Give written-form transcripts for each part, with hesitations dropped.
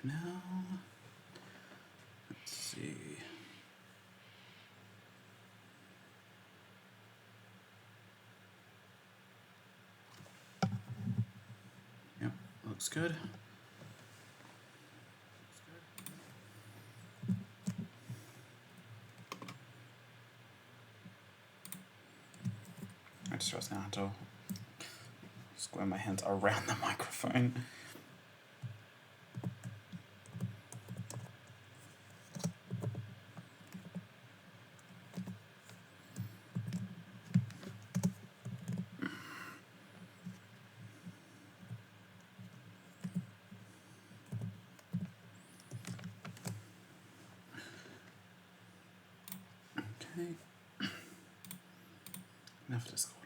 for now. Let's see. Yep, looks good. I just realized now I have to square my hands around the microphone. Okay. Enough Discord.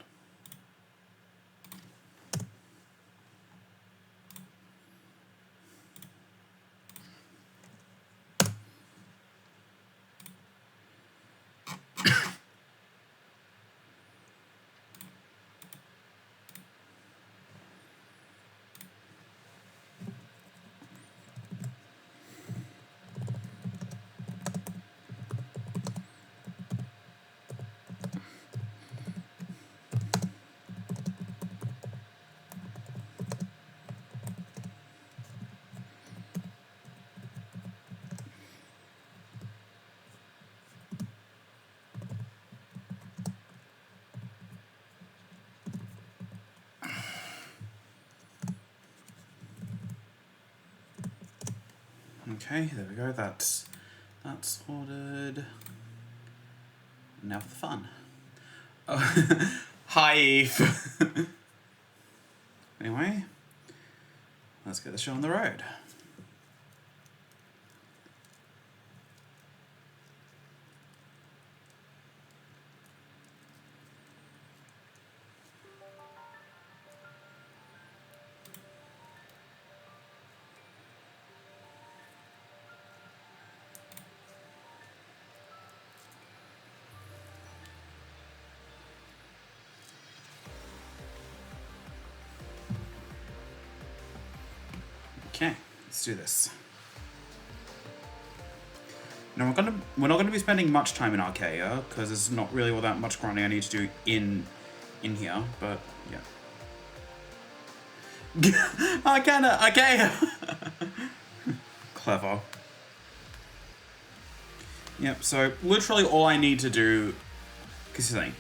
Okay, there we go. That's ordered. Now for the fun. Oh, hi, Eve. Anyway, let's get the show on the road. Okay, let's do this. Now we're not gonna be spending much time in Arcaea because there's not really all that much grinding I need to do in here, but yeah. Arcaea. Clever. Yep. So literally all I need to do, because the thing,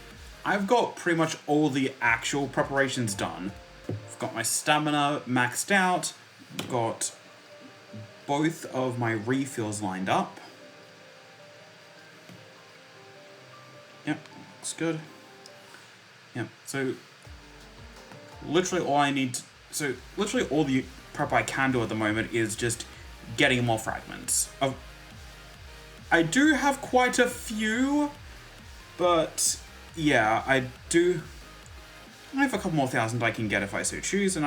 I've got pretty much all the actual preparations done. I've got my stamina maxed out. Got both of my refills lined up. Yep, looks good. Yep, so literally all the prep I can do at the moment is just getting more fragments. I do have quite a few, but yeah, I have a couple more thousand I can get if I so choose, and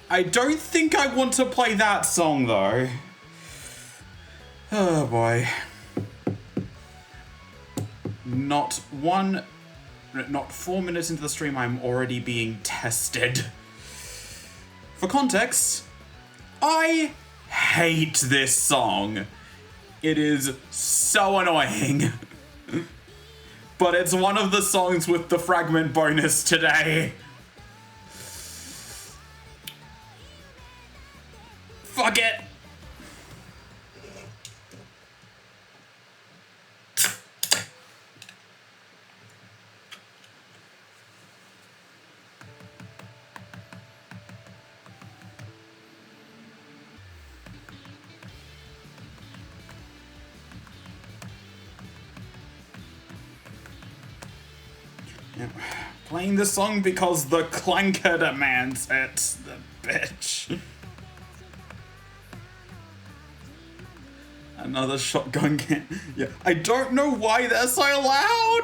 I don't think I want to play that song, though. Oh, boy. Not 4 minutes into the stream, I'm already being tested. For context, I hate this song. It is so annoying. But it's one of the songs with the fragment bonus today. Fuck it! Yep. Playing this song because the clanker demands it, the bitch. Another shotgun can. Yeah, I don't know why they're so loud.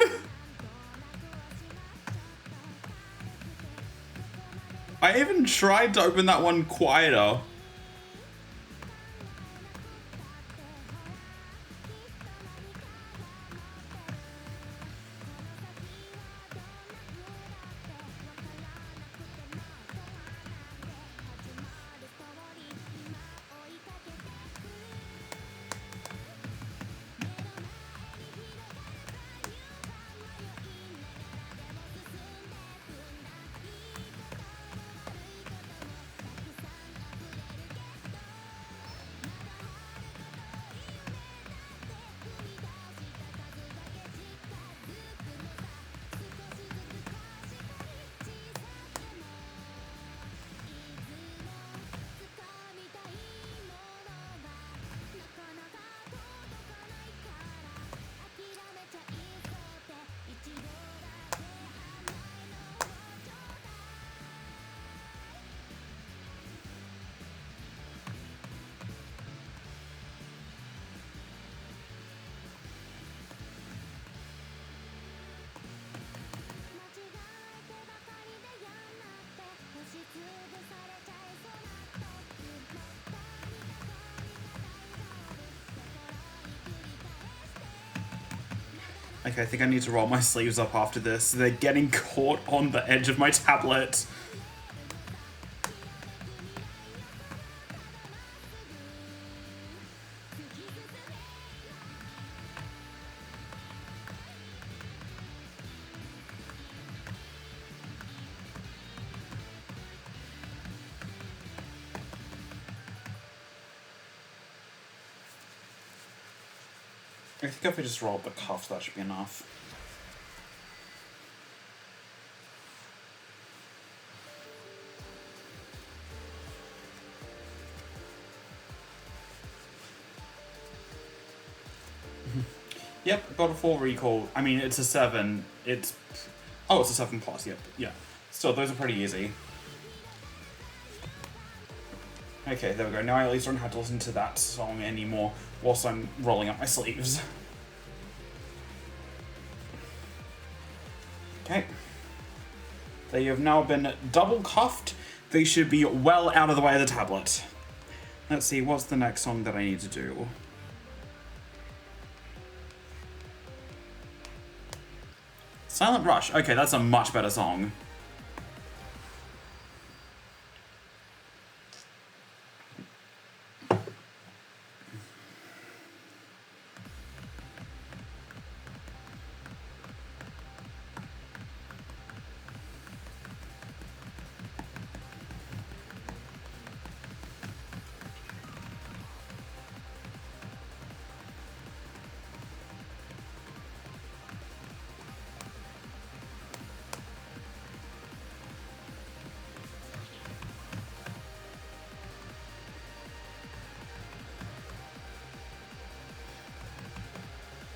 I even tried to open that one quieter. Okay, I think I need to roll my sleeves up after this. They're getting caught on the edge of my tablet. I think if I just roll up the cuff, that should be enough. Yep, got a full recall. I mean, it's a 7. It's... Oh, it's a 7 plus, yep. Yeah. Still, those are pretty easy. Okay, there we go. Now I at least don't have to listen to that song anymore whilst I'm rolling up my sleeves. Okay. They have now been double cuffed. They should be well out of the way of the tablet. Let's see, what's the next song that I need to do? Silent Rush. Okay, that's a much better song.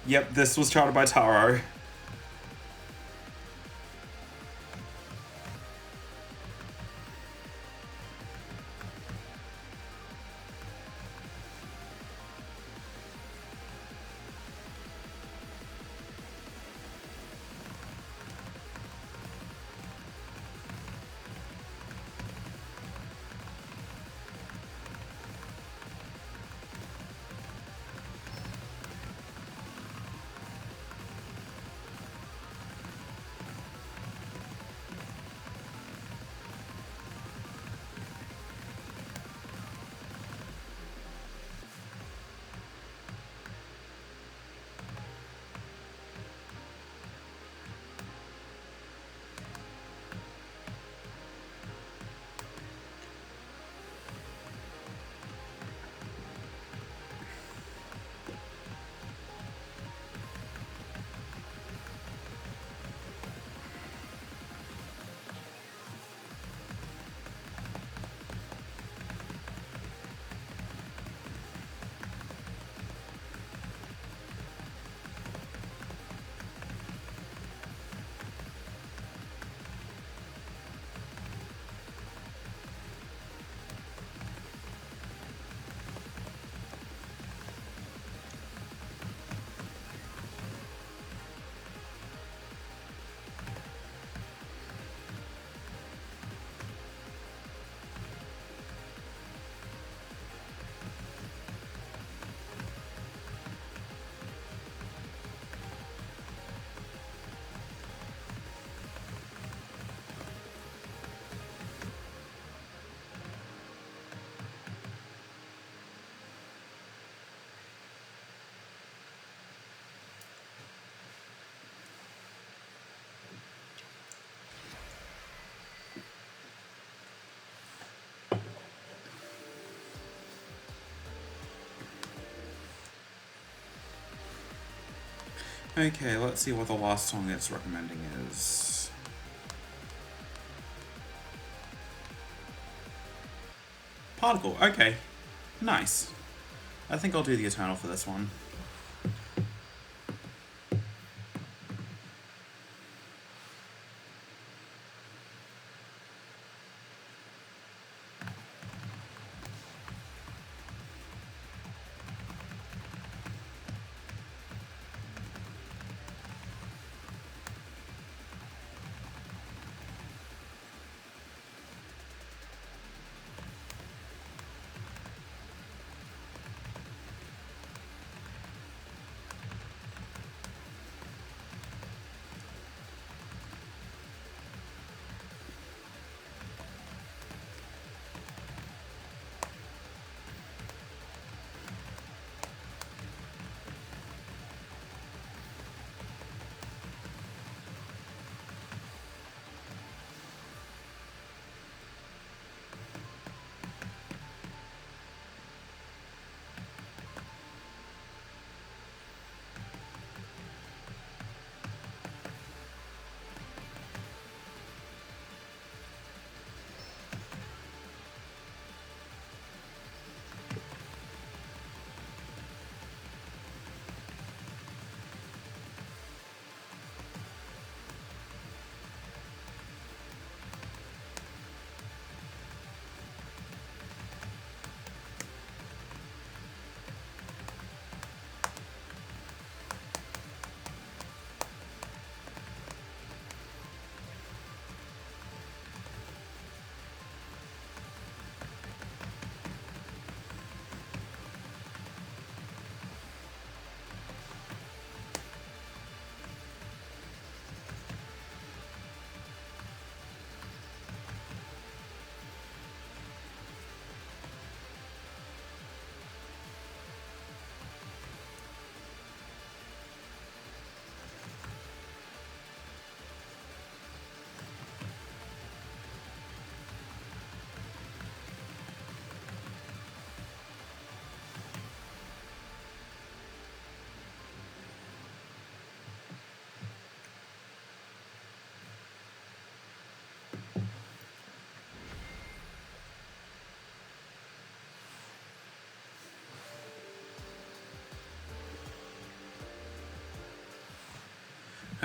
Yep, this was charted by Taro. Okay, let's see what the last song it's recommending is. Particle, okay. Nice. I think I'll do the Eternal for this one.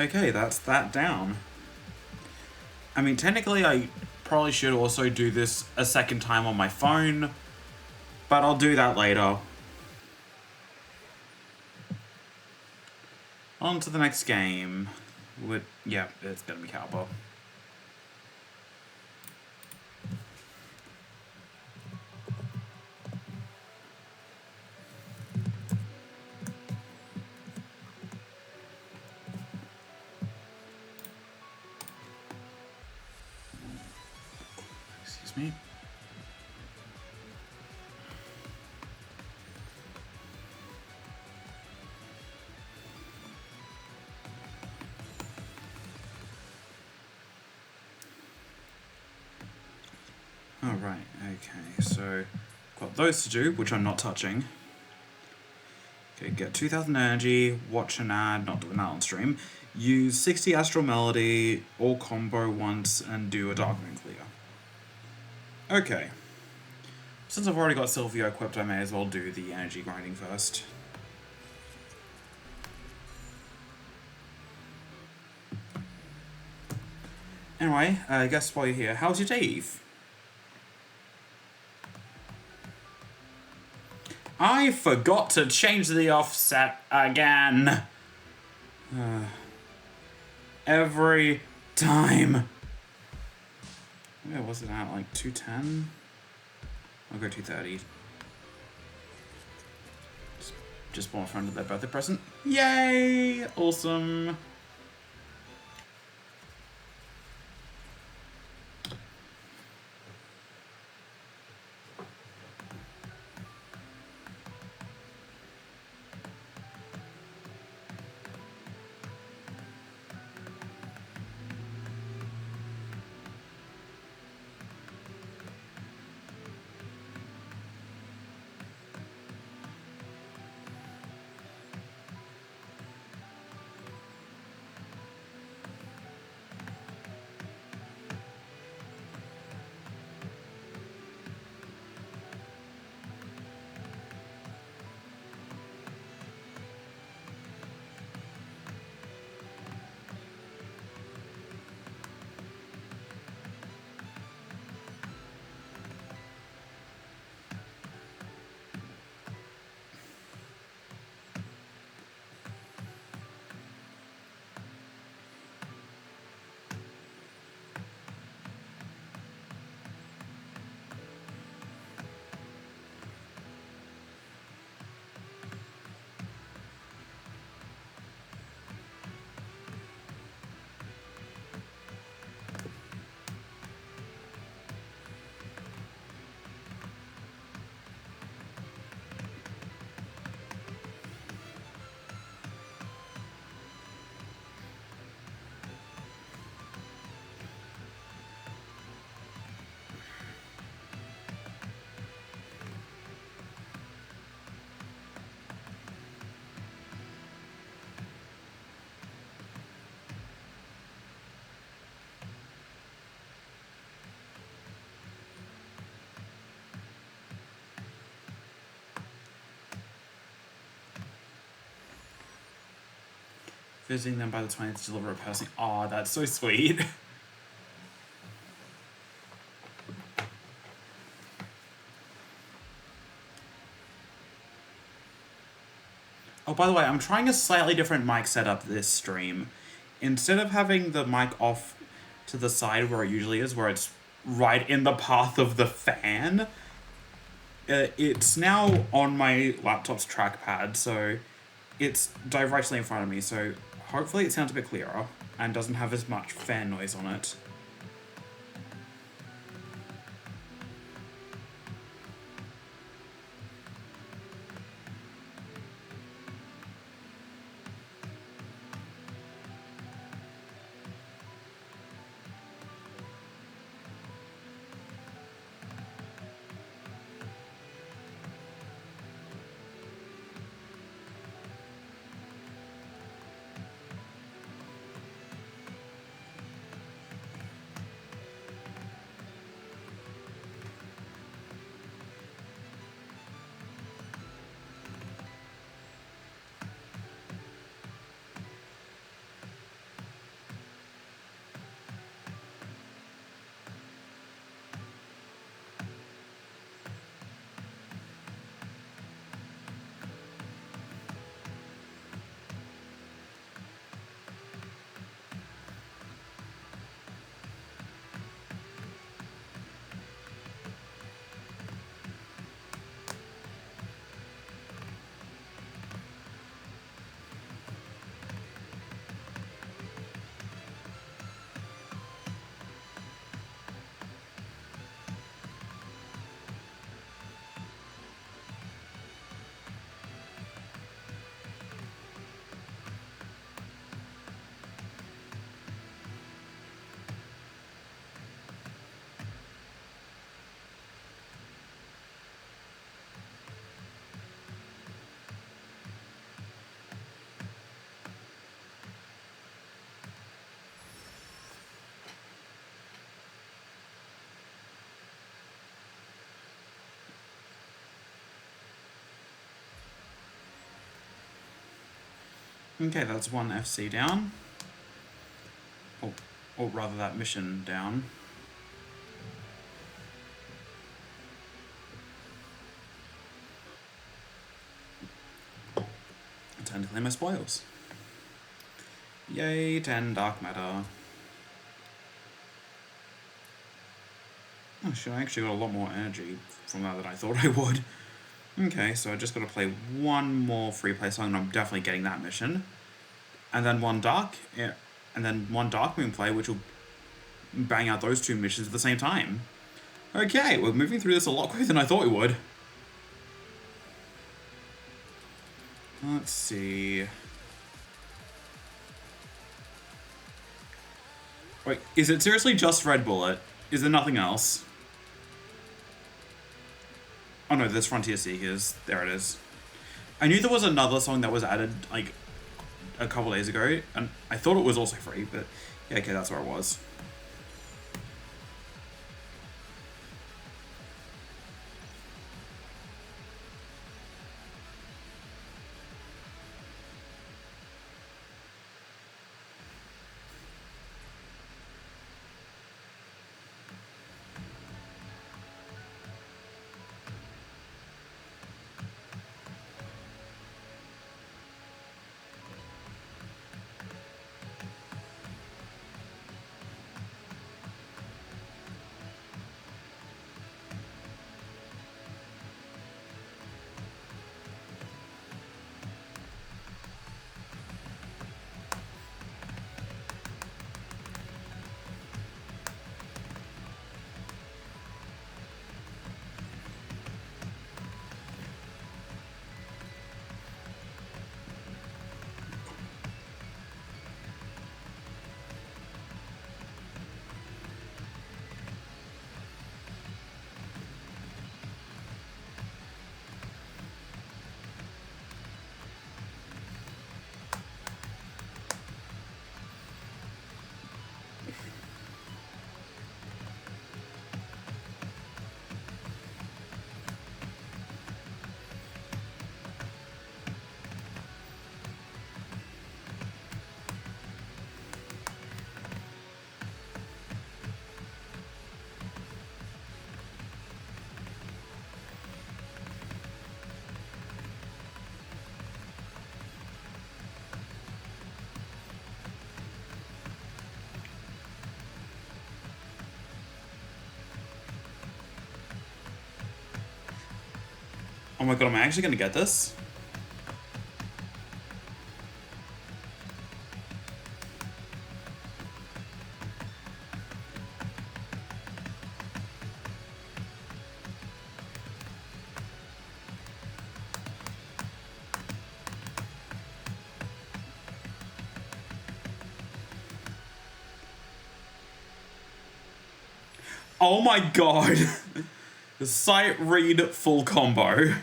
Okay, that's that down. I mean, technically I probably should also do this a second time on my phone, but I'll do that later. On to the next game. Yeah, it's gonna be Cowboy. Excuse me. Alright, okay, so got those to do, which I'm not touching. Okay, get 2000 energy, watch an ad, not doing that on stream. Use 60 Astral Melody, all combo once, and do a Darkling Clear. Okay. Since I've already got Sylvia equipped, I may as well do the energy grinding first. Anyway, I guess while you're here, how's your day, Eve? I forgot to change the offset again. Every time. Where was it at? Like 210? I'll go 230. Just bought a friend of their birthday present. Yay! Awesome. Visiting them by the 20th to deliver a person. Aw, that's so sweet. Oh, by the way, I'm trying a slightly different mic setup this stream. Instead of having the mic off to the side where it usually is, where it's right in the path of the fan, it's now on my laptop's trackpad, so it's directly in front of me, so hopefully it sounds a bit clearer and doesn't have as much fan noise on it. Okay, that's one FC down. Or rather, that mission down. Time to claim my spoils. Yay, 10 dark matter. Oh shit, I actually got a lot more energy from that than I thought I would. Okay, so I just gotta play one more free play song and I'm definitely getting that mission. And then one dark, yeah, and then one dark moon play, which will bang out those two missions at the same time. Okay, we're moving through this a lot quicker than I thought we would. Let's see. Wait, is it seriously just Red Bullet? Is there nothing else? Oh no, there's Frontier Seekers. There it is. I knew there was another song that was added, like, a couple days ago, and I thought it was also free, but yeah, okay, that's where it was. Oh my god, am I actually gonna get this? Oh my god! Sight read full combo.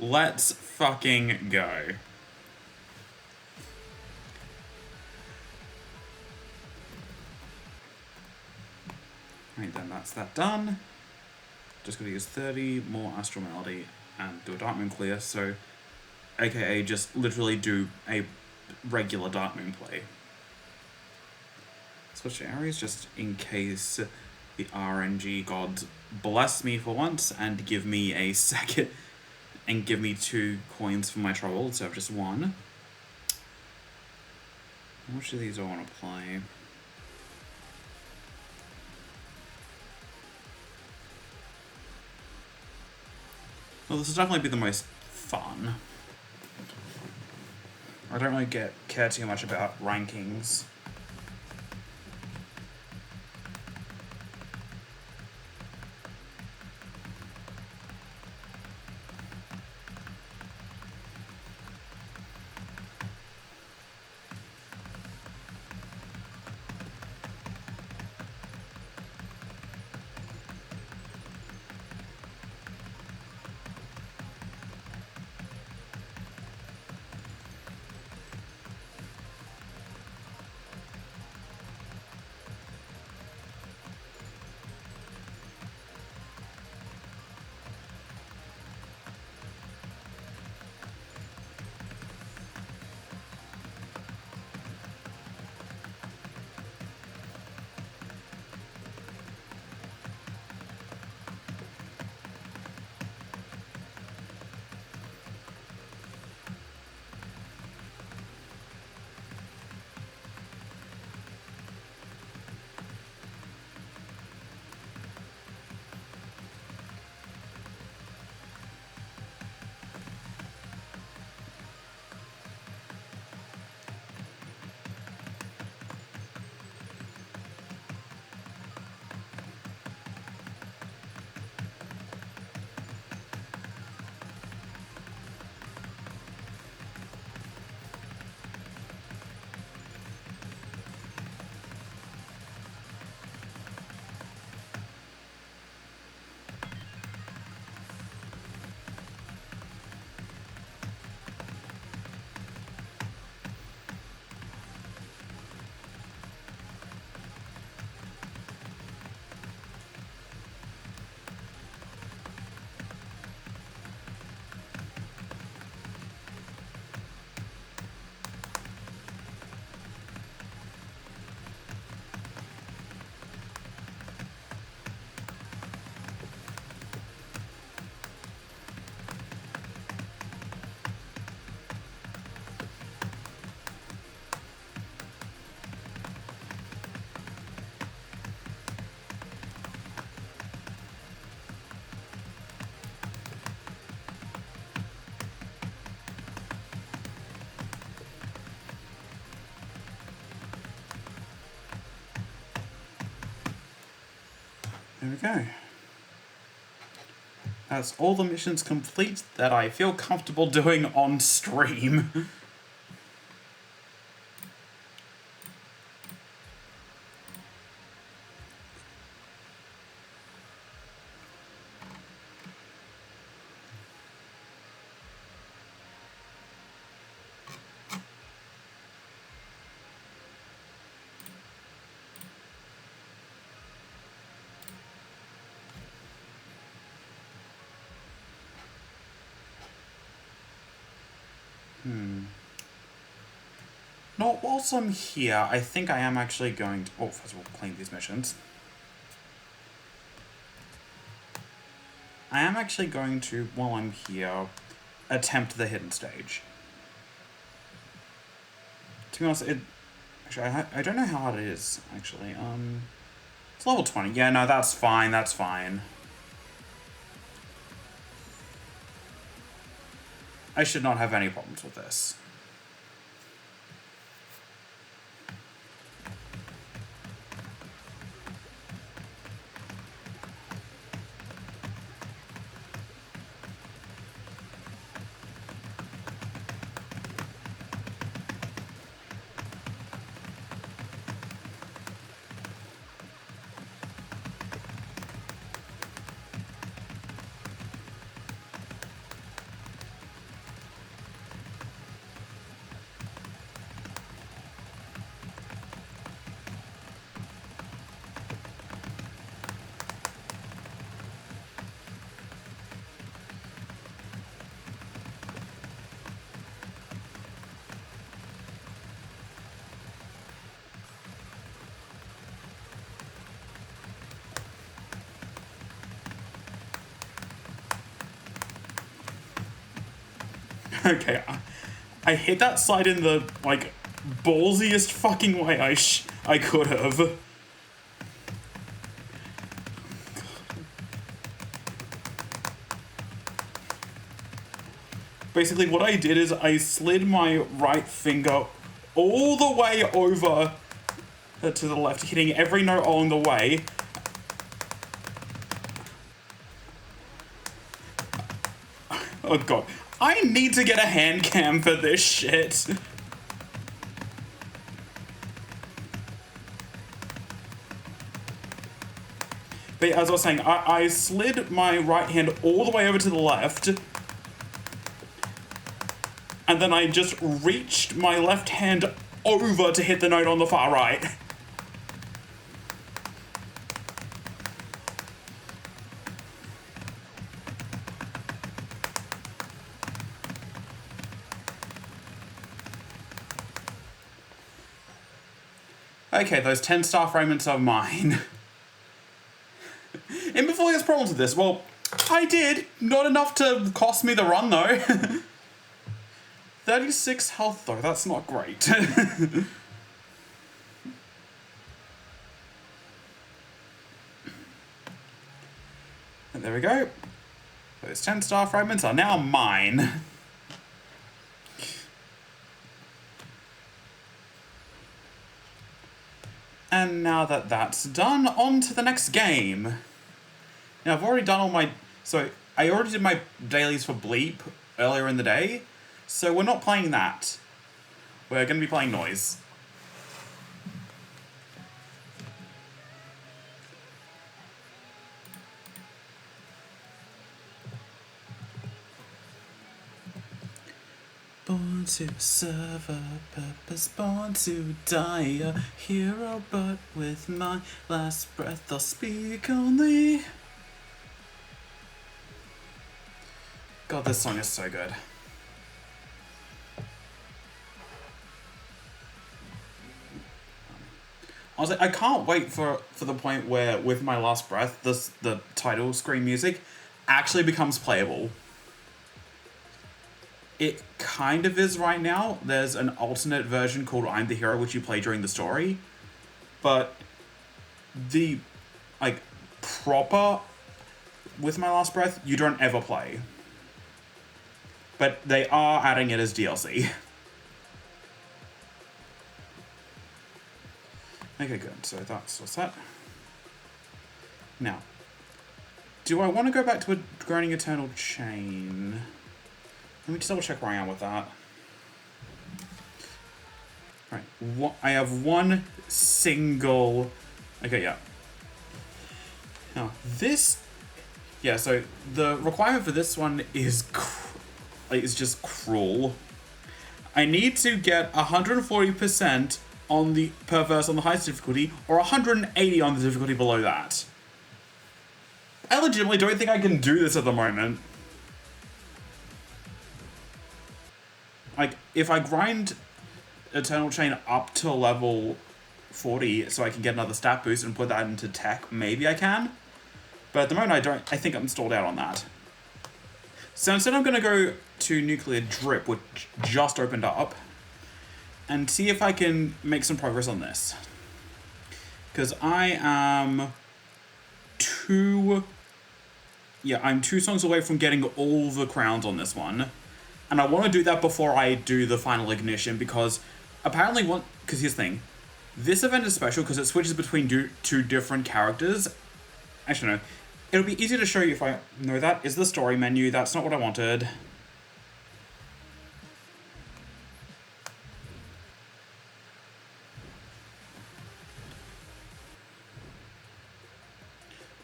Let's fucking go. Right, then that's that done. Just gonna use 30 more Astral Melody and do a Dark Moon clear, so aka just literally do a regular Dark Moon play. Switch areas just in case the RNG gods bless me for once and give me a second and give me 2 coins for my trouble instead of just 1. Which of these do I want to play? Well, this will definitely be the most fun. I don't really care too much about rankings. There we go. That's all the missions complete that I feel comfortable doing on stream. Not whilst I'm here, I think I am actually going to... Oh, first of all, clean these missions. I am actually going to, while I'm here, attempt the hidden stage. To be honest, actually, I don't know how hard it is, actually. It's level 20. Yeah, no, that's fine, that's fine. I should not have any problems with this. Okay, I hit that side in the, like, ballsiest fucking way I could have. Basically, what I did is I slid my right finger all the way over to the left, hitting every note along the way. Oh god. I need to get a hand cam for this shit. But as I was saying, I slid my right hand all the way over to the left. And then I just reached my left hand over to hit the note on the far right. Okay, those 10-star fragments are mine. And before there's problems with this, well, I did. Not enough to cost me the run, though. 36 health, though. That's not great. And there we go. Those 10-star fragments are now mine. And now that that's done, on to the next game. Now, I've already done all my... So, I already did my dailies for Bleep earlier in the day, so we're not playing that. We're going to be playing Noise. Born to serve a purpose, born to die a hero, but with my last breath I'll speak only. God, this song is so good. Honestly, I can't wait for the point where, with my last breath, the title screen music actually becomes playable. It kind of is right now. There's an alternate version called I'm the Hero, which you play during the story. But the, like, proper With My Last Breath, you don't ever play. But they are adding it as DLC. Okay, good. So that's what's that. Now, do I want to go back to a Grinding Eternal Chain? Let me just double check where I am with that. Right, I have one single... Okay, yeah. Now, this... Yeah, so the requirement for this one is just cruel. I need to get 140% on the per verse on the highest difficulty, or 180 on the difficulty below that. I legitimately don't think I can do this at the moment. Like, if I grind Eternal Chain up to level 40 so I can get another stat boost and put that into tech, maybe I can. But at the moment I think I'm stalled out on that. So instead I'm going to go to Nuclear Drip, which just opened up, and see if I can make some progress on this. Because I am I'm 2 songs away from getting all the crowns on this one. And I want to do that before I do the final ignition, because apparently because here's the thing. This event is special because it switches between 2 different characters. Actually, no. It'll be easier to show you if I... No, that is the story menu. That's not what I wanted.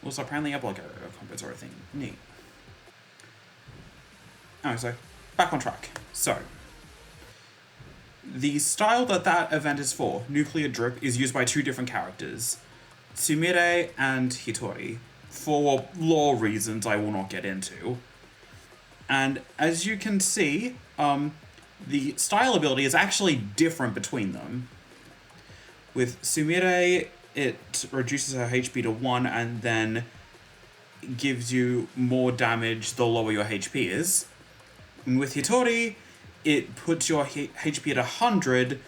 Also, apparently I have like a compensatory thing. Neat. Alright, so back on track. So, the style that event is for, Nuclear Drip, is used by 2 different characters. Sumire and Hitori. For lore reasons I will not get into. And as you can see, the style ability is actually different between them. With Sumire, it reduces her HP to 1 and then gives you more damage the lower your HP is. And with Hitori, it puts your HP at 100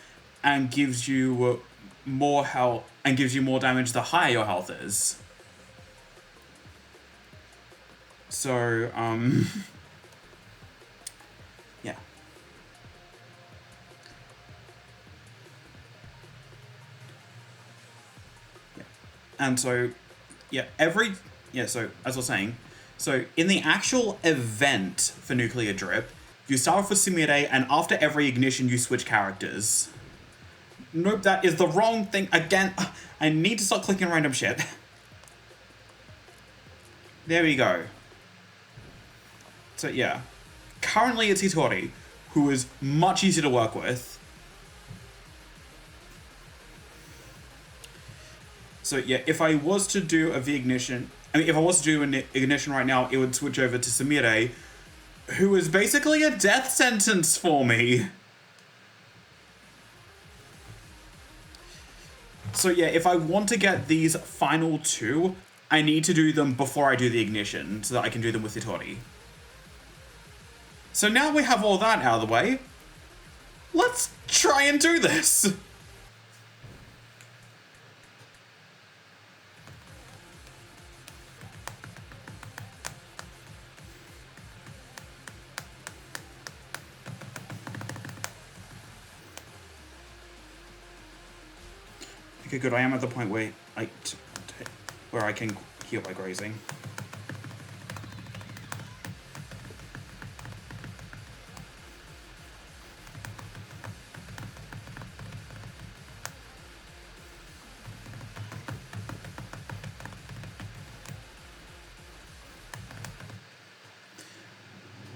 and gives you more health and gives you more damage the higher your health is. So, yeah. And so, so, as I was saying, so in the actual event for Nuclear Drip, you start off with Sumire, and after every ignition, you switch characters. Nope, that is the wrong thing. Again, I need to stop clicking random shit. There we go. So yeah, currently it's Hitori, who is much easier to work with. So yeah, if I was to do a V-ignition, if I was to do an ignition right now, it would switch over to Sumire, who is basically a death sentence for me. So yeah, if I want to get these final 2, I need to do them before I do the ignition, so that I can do them with Hitori. So now we have all that out of the way, let's try and do this! Okay, good, I am at the point where I can heal by grazing.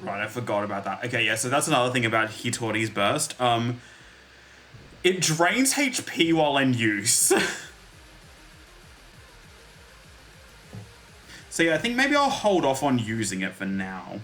Right, I forgot about that. Okay, yeah, so that's another thing about Hitori's burst. It drains HP while in use. So yeah, I think maybe I'll hold off on using it for now.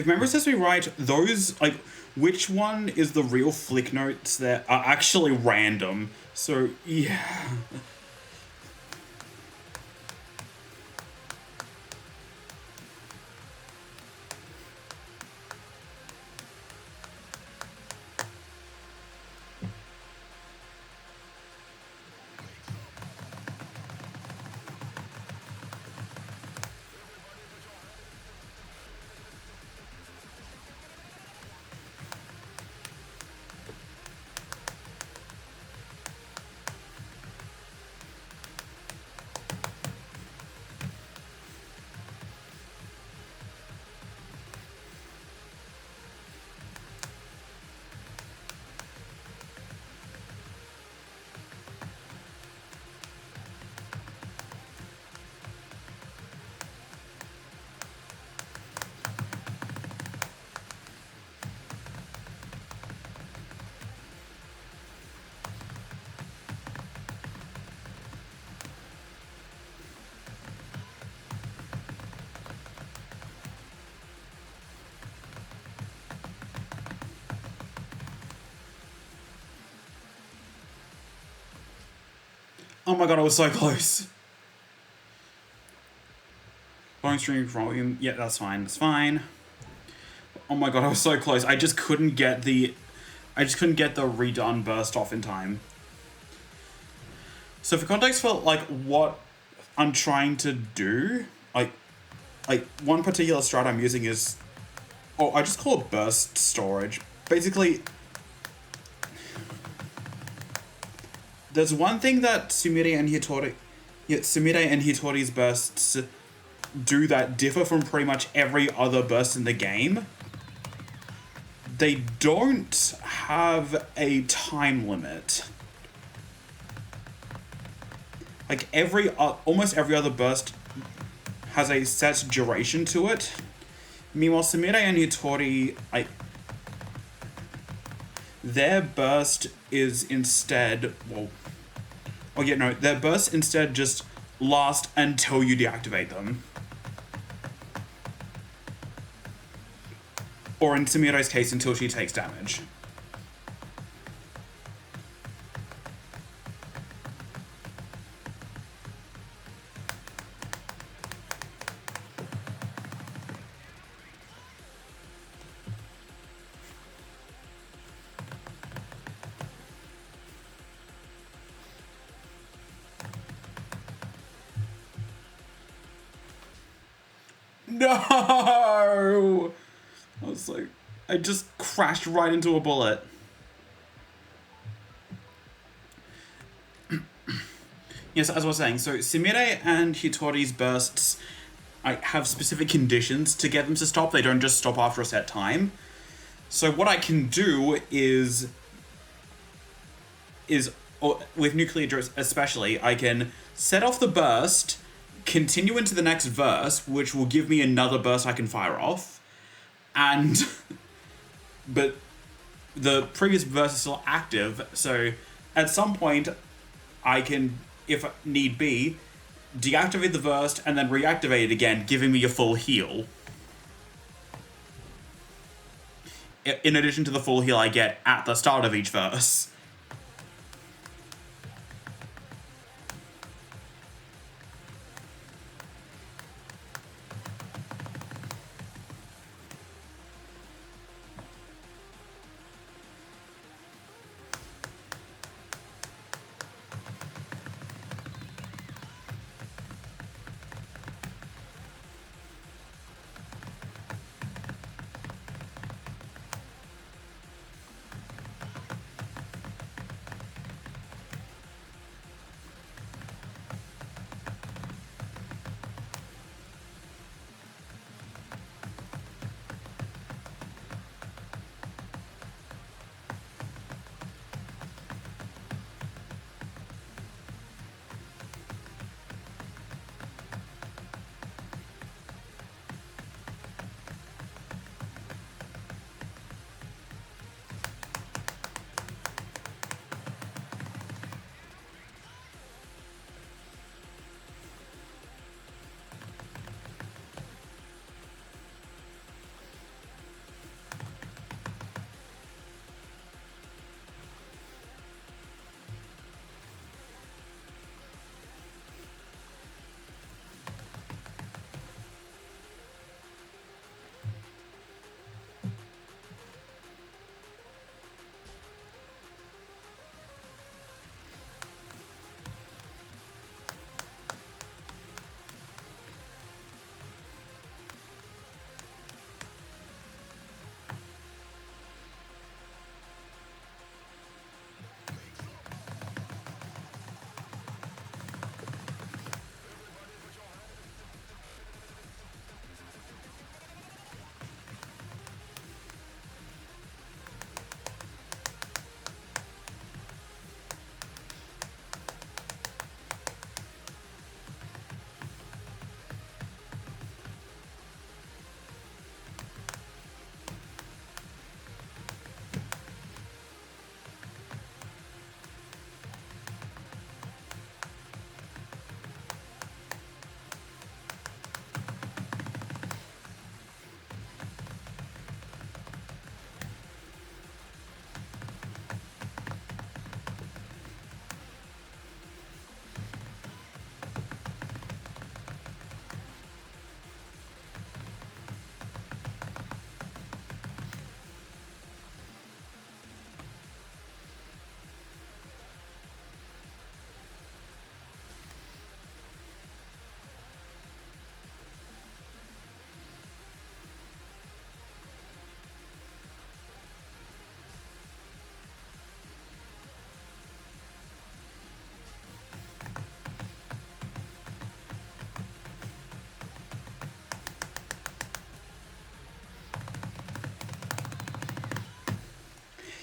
if memory serves me right, those, like, which one is the real flick notes that are actually random. So, yeah. Oh my god, I was so close. Volume stream volume. Yeah, that's fine. That's fine. Oh my god, I was so close. I just couldn't get the redone burst off in time. So for context for like what I'm trying to do, like one particular strat I'm using is, I just call it burst storage. Basically, there's one thing that Sumire and Hitori's bursts do that differ from pretty much every other burst in the game. They don't have a time limit. Like almost every other burst has a set duration to it. Meanwhile, Sumire and Hitori, their burst is instead, their bursts instead just last until you deactivate them. Or in Sumire's case, until she takes damage. No! I was like, I just crashed right into a bullet. Yes, as I was saying, so Sumire and Hitori's bursts have specific conditions to get them to stop. They don't just stop after a set time. So what I can do is with Nuclear Drift especially, I can set off the burst, continue into the next verse, which will give me another burst I can fire off, but the previous verse is still active, so at some point I can, if need be, deactivate the burst and then reactivate it again, giving me a full heal. In addition to the full heal I get at the start of each verse.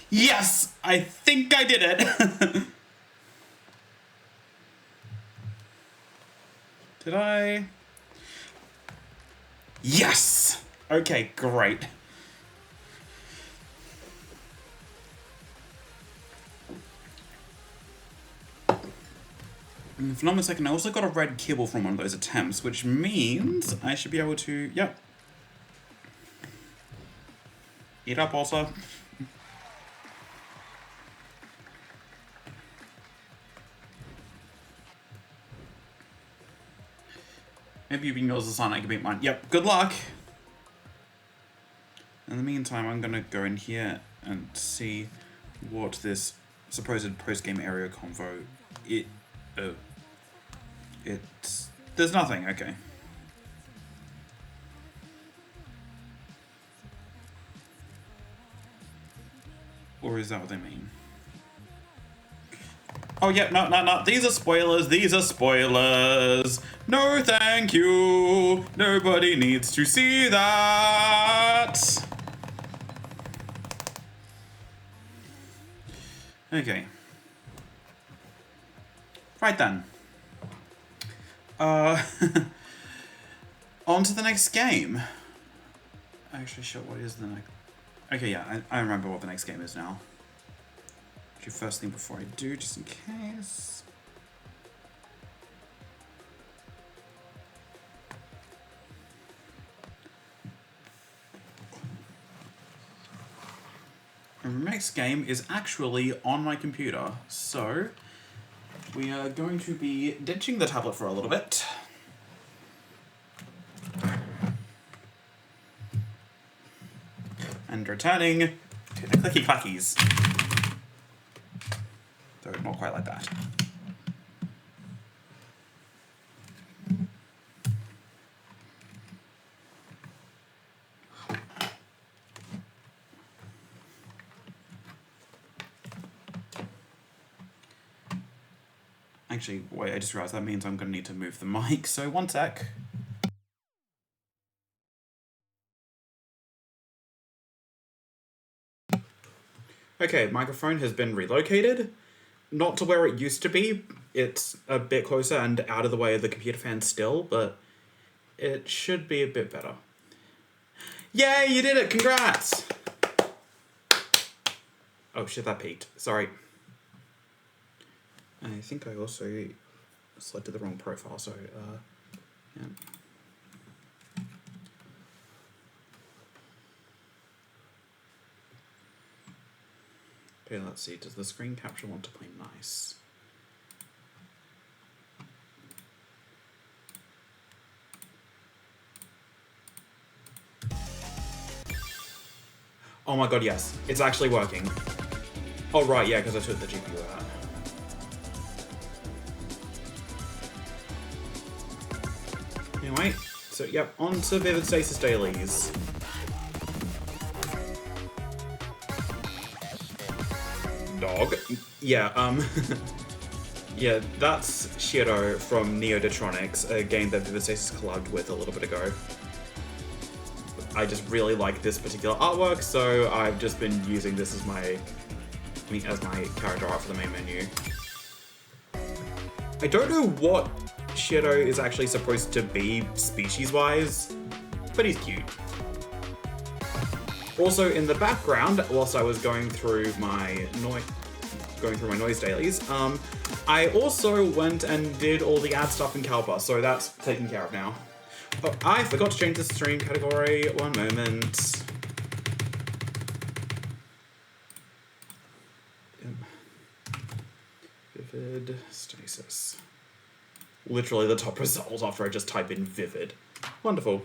Yes! I think I did it! Did I? Yes! Okay, great. If not mistaken, I also got a red kibble from one of those attempts, which means I should be able to, yep. Eat up also. Maybe you beat yours is on, I can beat mine. Yep, good luck! In the meantime, I'm gonna go in here and see what this supposed post-game area convo... It's... There's nothing, okay. Or is that what they mean? Oh, yeah, no. These are spoilers. These are spoilers. No, thank you. Nobody needs to see that. Okay. Right then. On to the next game. Actually, sure, what is the next... Okay, yeah, I remember what the next game is now. First thing before I do, just in case. And the next game is actually on my computer, so we are going to be ditching the tablet for a little bit. And returning to the clicky clackies. Though not quite like that. Actually, wait, I just realized that means I'm going to need to move the mic, so one sec. Okay, microphone has been relocated. Not to where it used to be. It's a bit closer and out of the way of the computer fan still, but it should be a bit better. Yay, you did it! Congrats! Oh shit, that peaked. Sorry. I think I also selected the wrong profile, so, yeah. Okay, let's see. Does the screen capture want to play nice? Oh my god, yes. It's actually working. Oh right, yeah, because I took the GPU out. Anyway, so yep, on to Vivid Stasis Dailies. Dog. Yeah, yeah, that's Shiro from Neodetronics, a game that Vivid Stasis collabed with a little bit ago. I just really like this particular artwork, so I've just been using this as my character art for the main menu. I don't know what Shiro is actually supposed to be species-wise, but he's cute. Also, in the background, whilst I was going through my noise dailies, I also went and did all the ad stuff in Calpa, so that's taken care of now. Oh, I forgot to change the stream category. One moment. Vivid Stasis. Literally the top result after I just type in Vivid. Wonderful.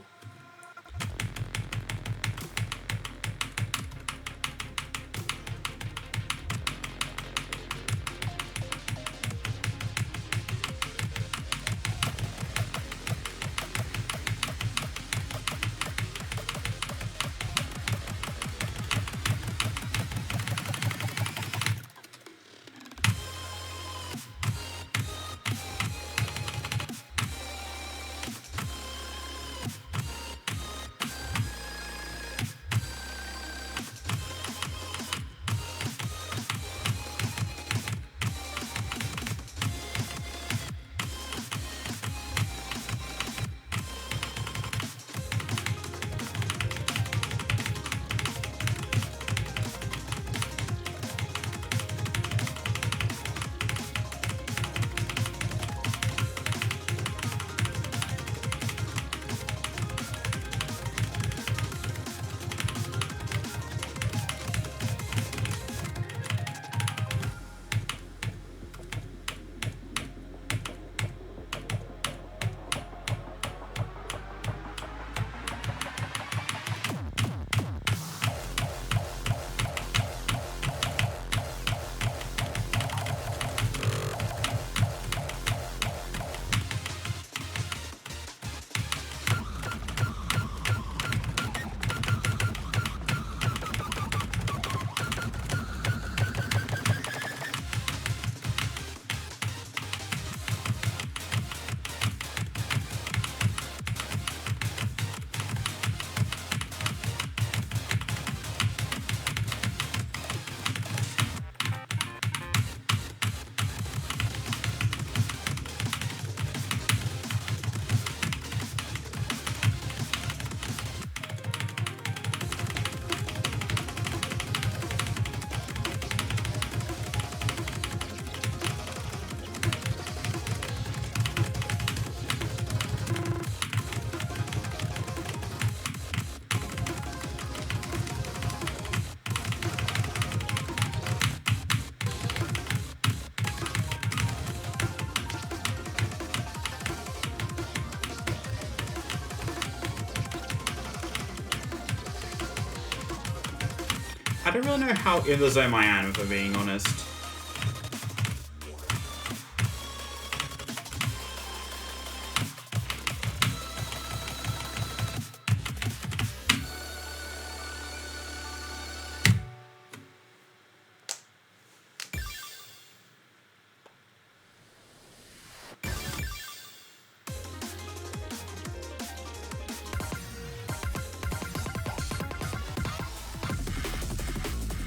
I don't really know how in the zone I am, if I'm being honest.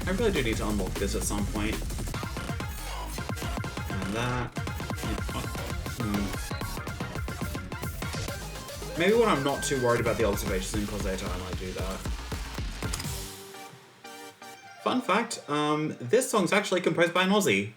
I really do need to unlock this at some point. And that. Maybe when I'm not too worried about the observations in Coseta, I might do that. Fun fact, this song's actually composed by an Aussie.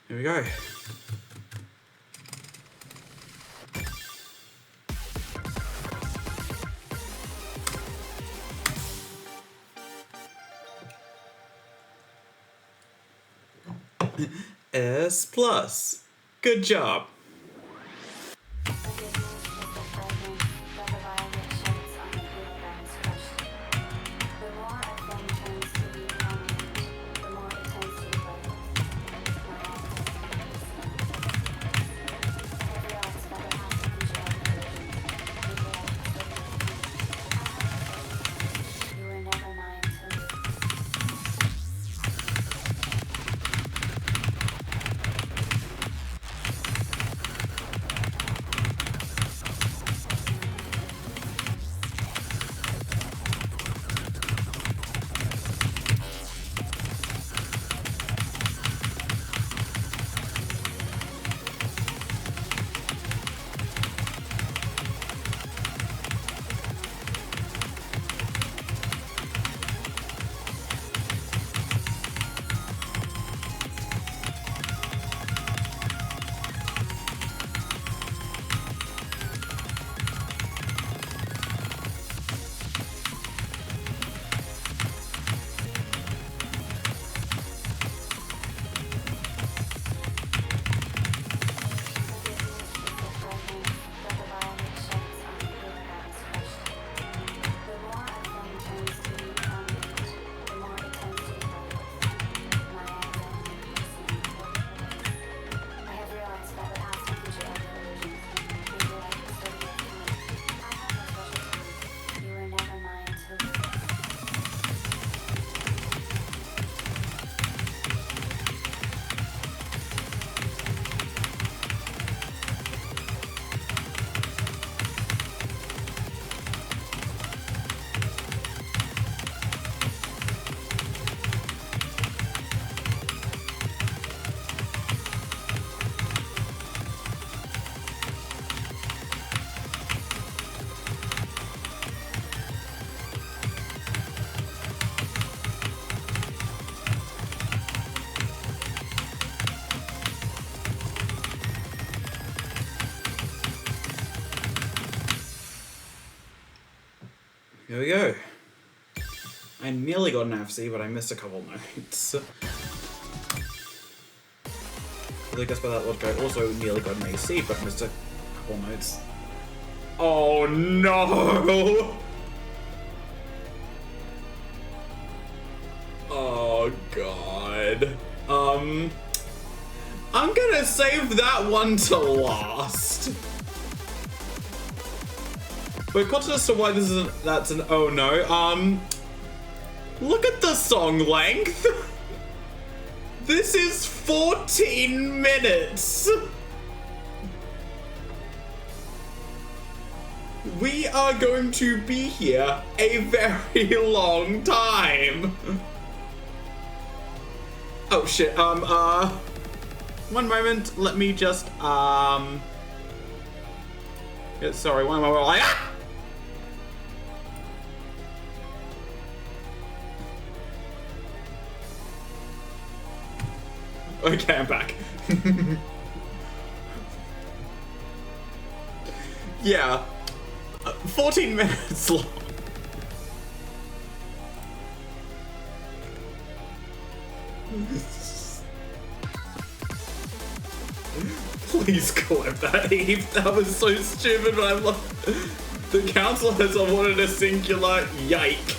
Here we go. S plus. Good job. Here we go. I nearly got an FC, but I missed a couple notes. I guess by that logic, I also nearly got an AC, but missed a couple notes. Oh no! Oh god. I'm gonna save that one to last. But context to why this is that's an oh no. Look at the song length. This is 14 minutes. We are going to be here a very long time. Oh shit, one moment, let me just, yeah, sorry, one moment, ah! Okay, I'm back. Yeah, 14 minutes long. Please clip that, Eve. That was so stupid, but I love the council has awarded a singular yike.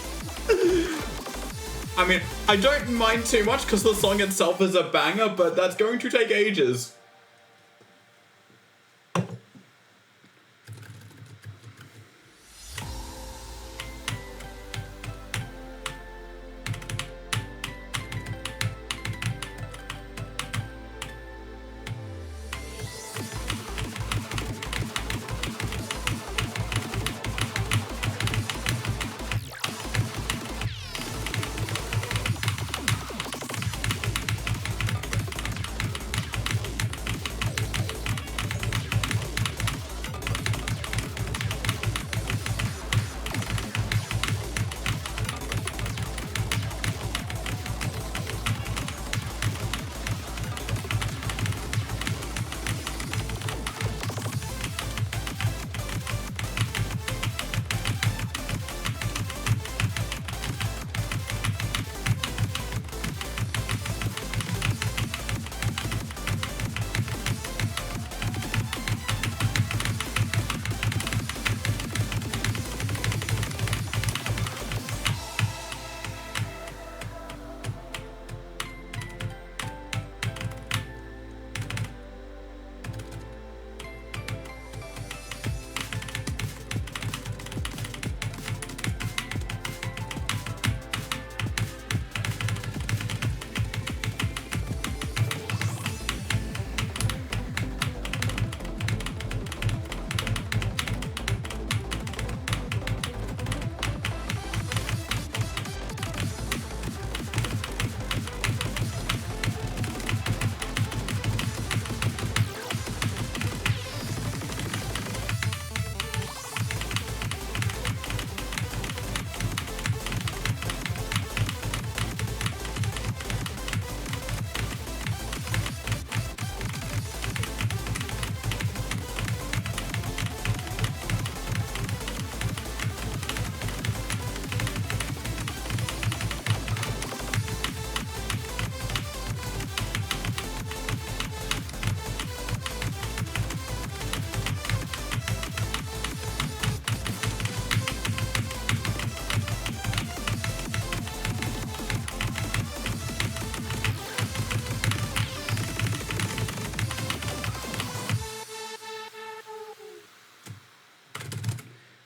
I mean, I don't mind too much because the song itself is a banger, but that's going to take ages.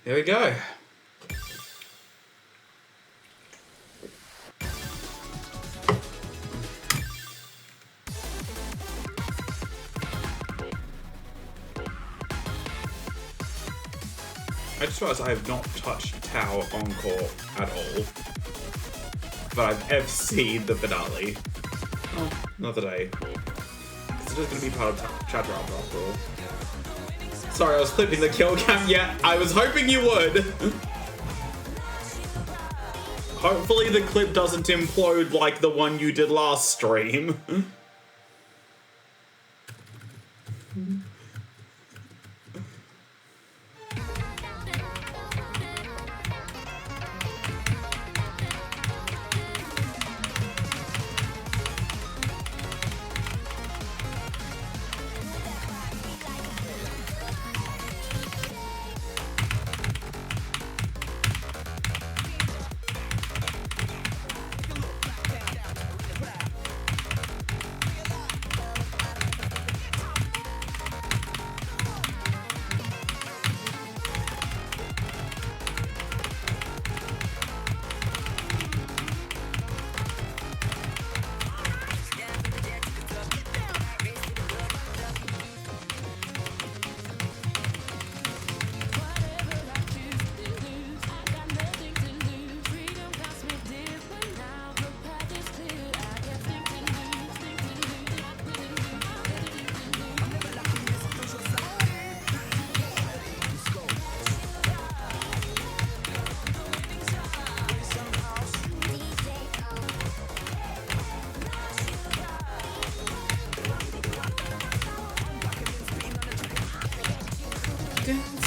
There we go. I just realized I have not touched Tau Encore at all. But I've FC'd the finale. Oh, another day. It's just gonna be part of Chatter after all. Sorry, I was clipping the kill cam. Yeah, I was hoping you would. Hopefully the clip doesn't implode like the one you did last stream.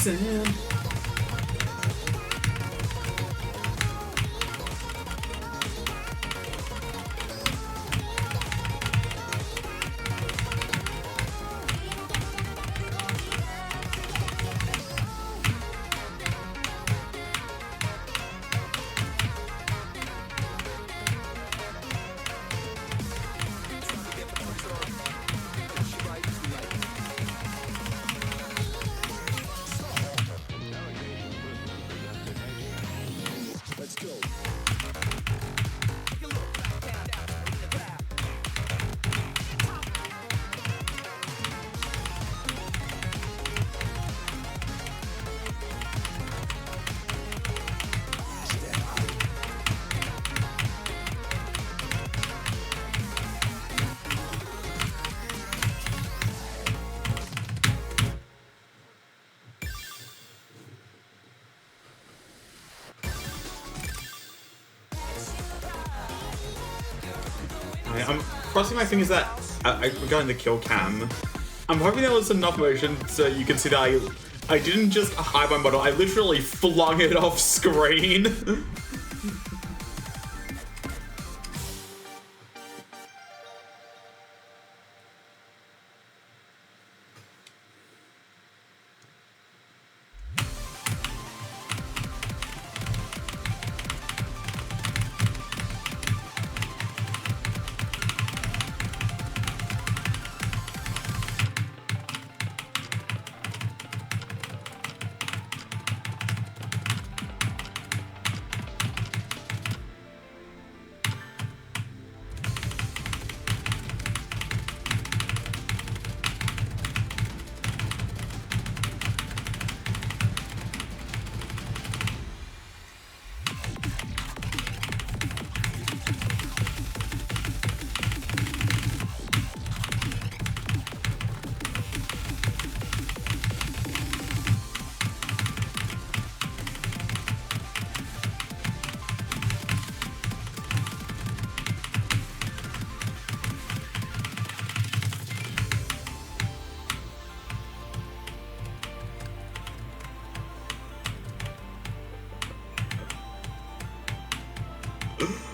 sand. I'm crossing my fingers that I'm going to kill cam. I'm hoping there was enough motion so you can see that I didn't just hide my model, I literally flung it off screen.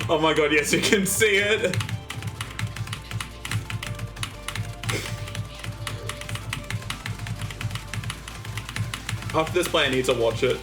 Oh my god, yes, you can see it! After this play, I need to watch it.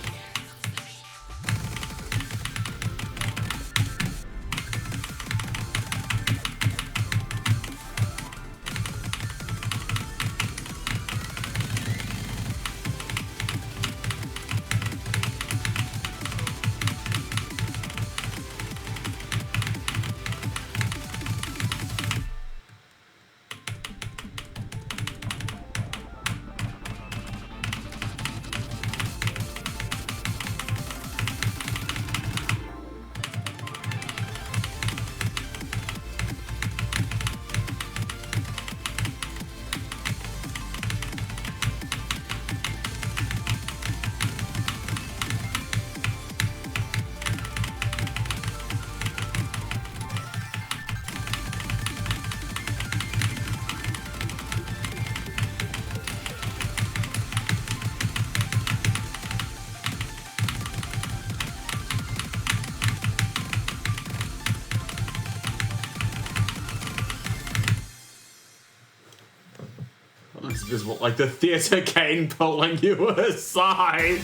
It's visible, like the theatre cane pulling you aside.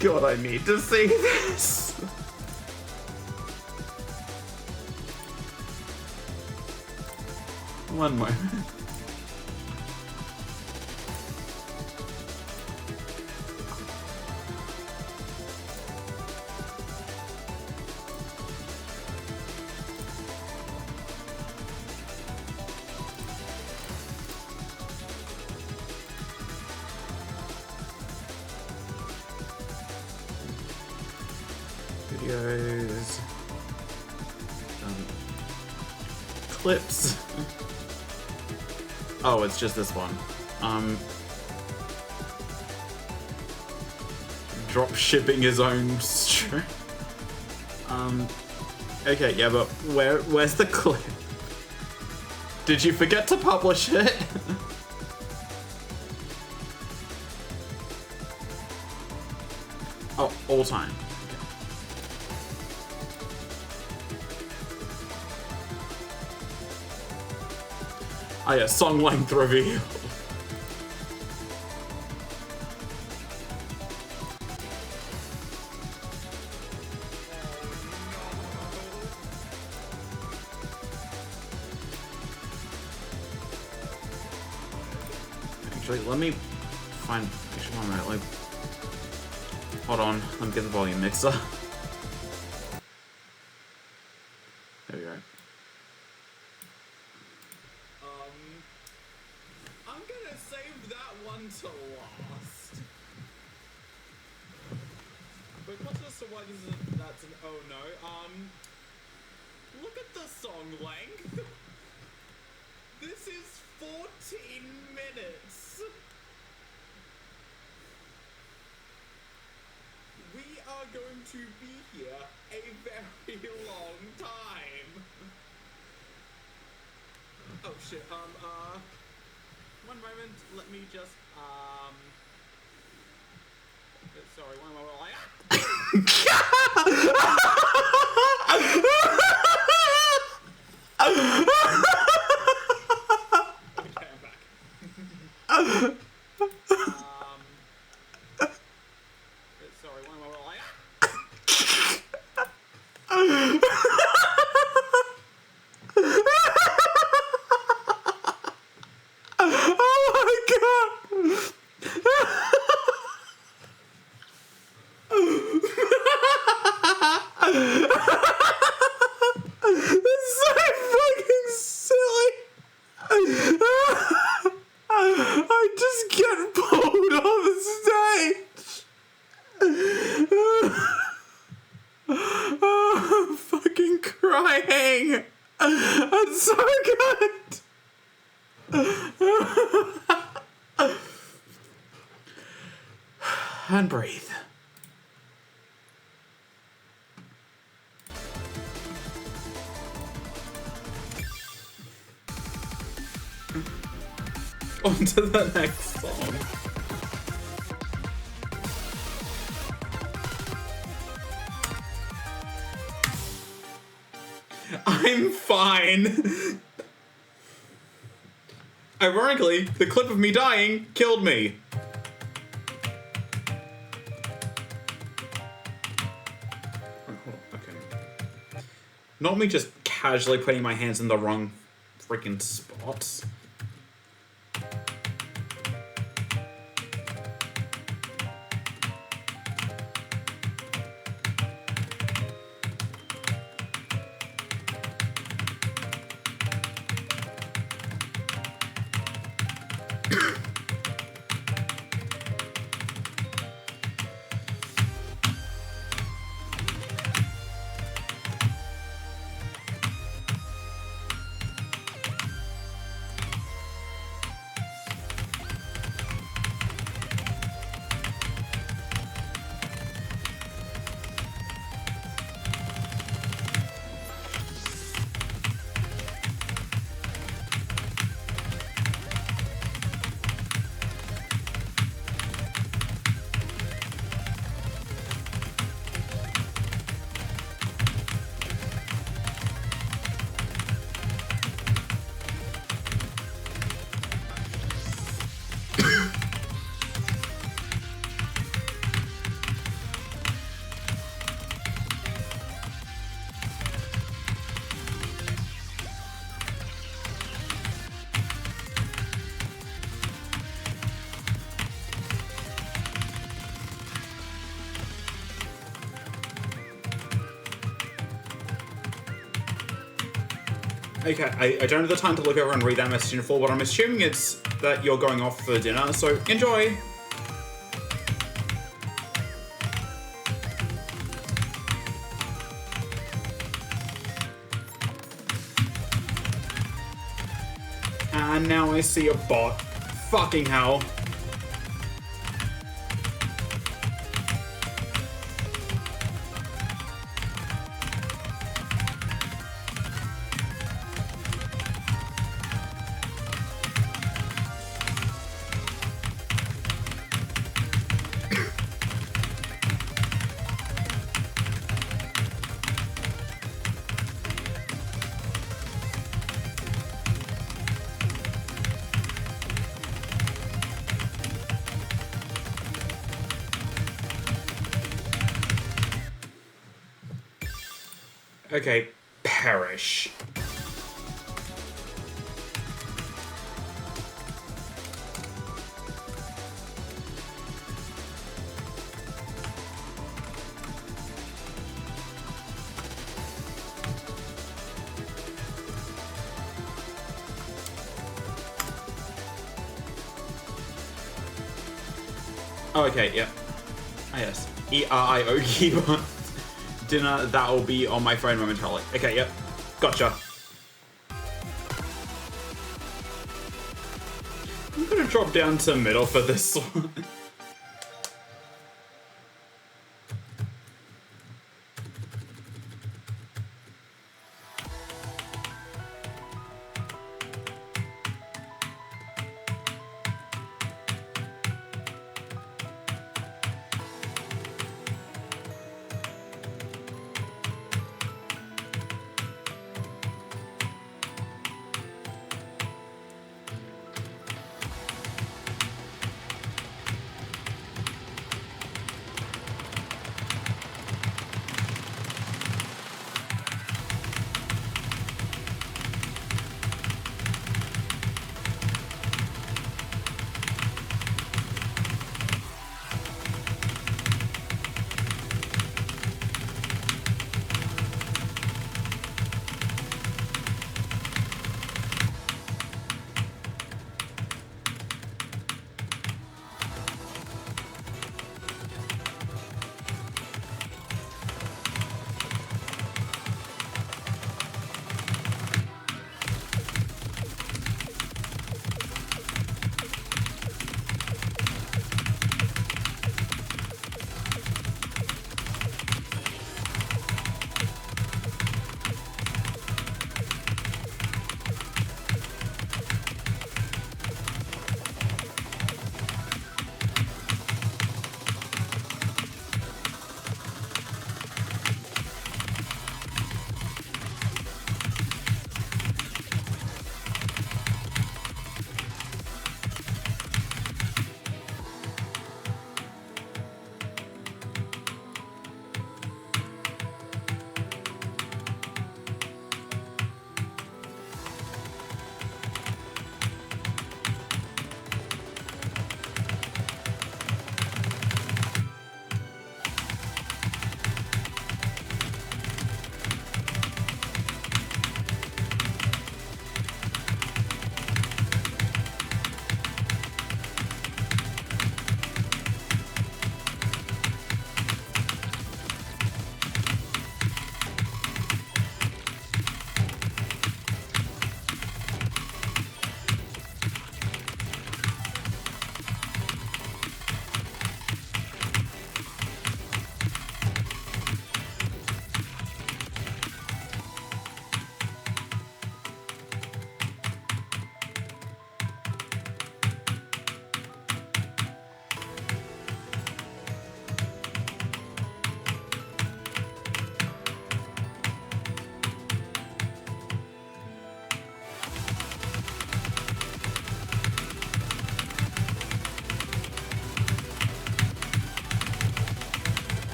God, I need to see this. One moment. Videos. Clips. Oh, it's just this one. Drop shipping his own string. Okay, yeah, but where's the clip? Did you forget to publish it? all time. Oh yeah, song length reveal. Actually, let me find. Actually, one minute. Like, hold on. Let me get the volume mixer. There we go. I'm gonna save that one to last. But what's just what is it? That's an oh no. Look at the song length. This is 14 minutes. We are going to be here a very long time. Oh shit, one moment, let me just, sorry, one moment, okay, I'm back. Sorry, one moment, Crying! That's so good! And breathe. On to the next song. I'm fine. Ironically, the clip of me dying killed me. Oh, hold on. Okay. Not me just casually putting my hands in the wrong freaking spots. Okay, I don't have the time to look over and read that message in full, but I'm assuming it's that you're going off for dinner, so enjoy! And now I see a bot. Fucking hell. Okay, perish. Oh, okay, yep. Ah, yes. E-R-I-O keyboard. Dinner, that will be on my phone momentarily. Okay, yep. Gotcha. I'm gonna drop down to middle for this one.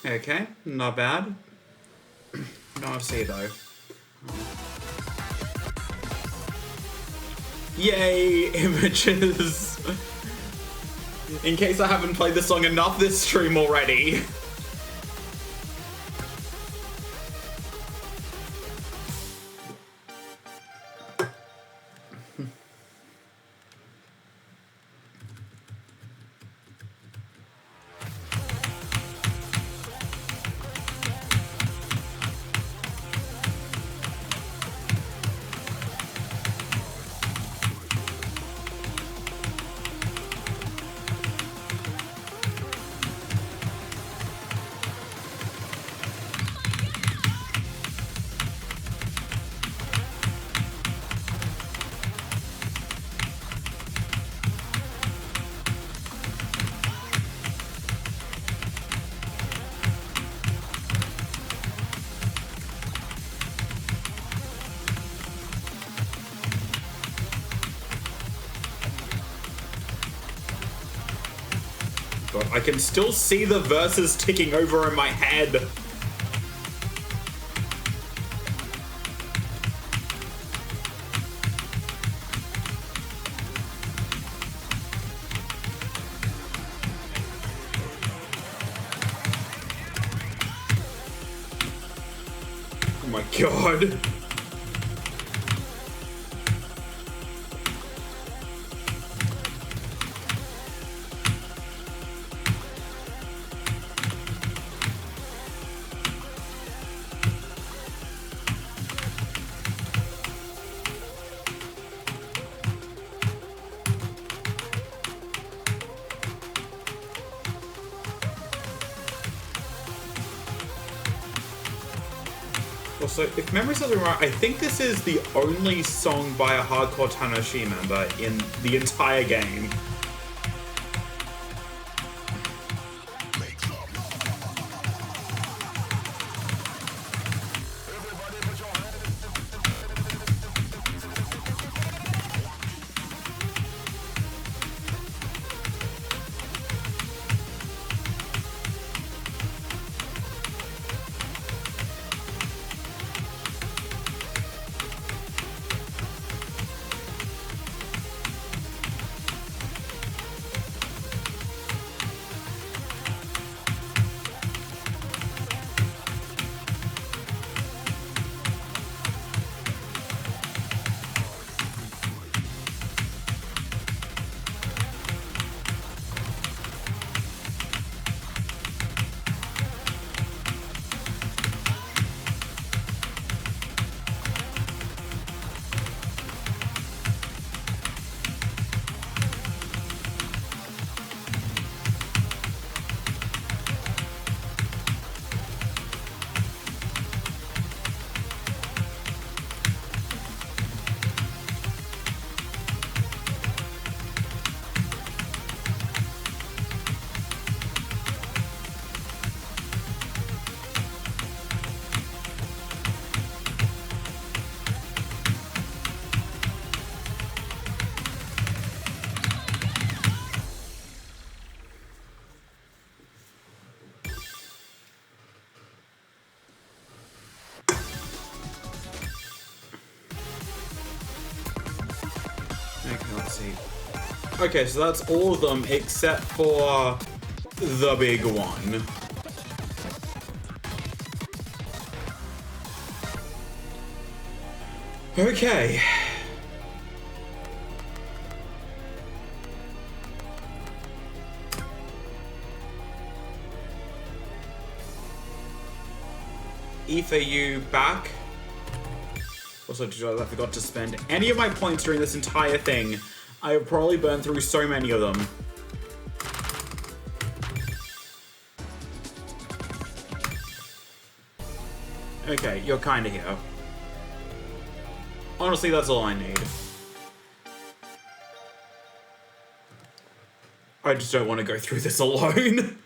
Okay, not bad. No C though. Yay, images! In case I haven't played this song enough this stream already. I can still see the verses ticking over in my head. Oh my god. Also, if memory serves me right, I think this is the only song by a Hardcore Tanashi member in the entire game. Okay, let's see. Okay, so that's all of them except for the big one. Okay. Aoife, you back? Also, I forgot to spend any of my points during this entire thing. I have probably burned through so many of them. Okay, you're kinda here. Honestly, that's all I need. I just don't want to go through this alone.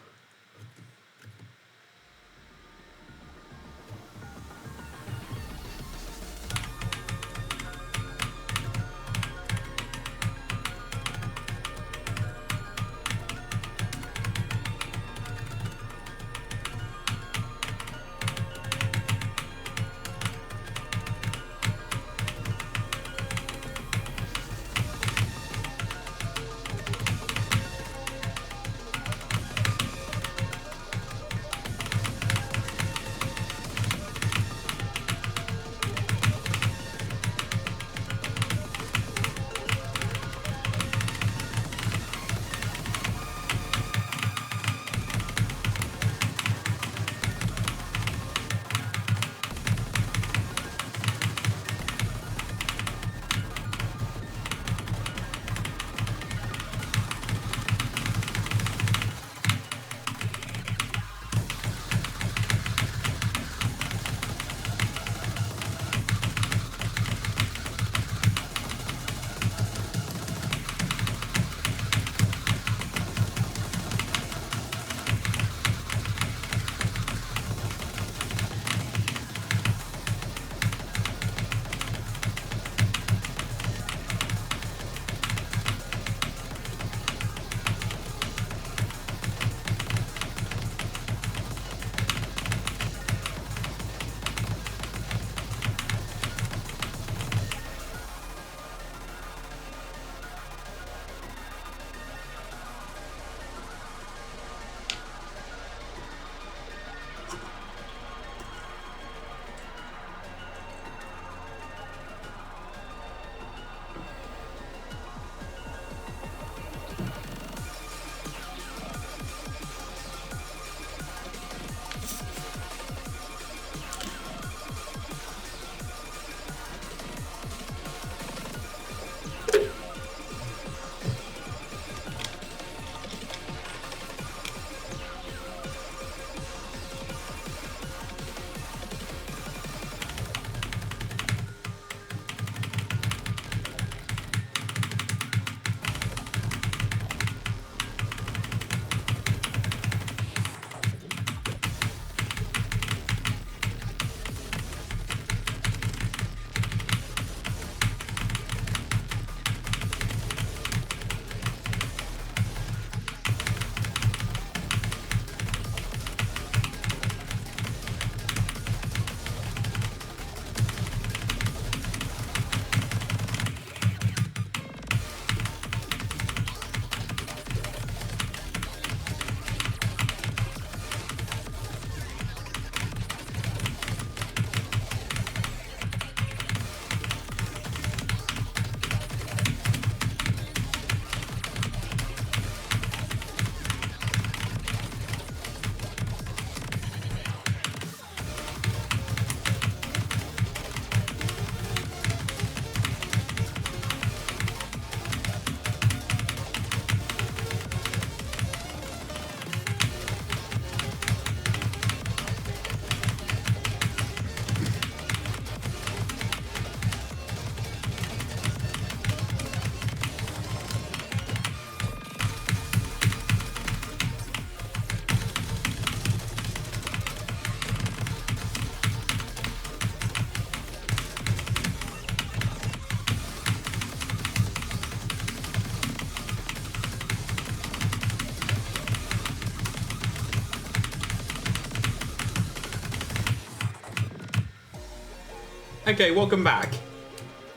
Okay, welcome back.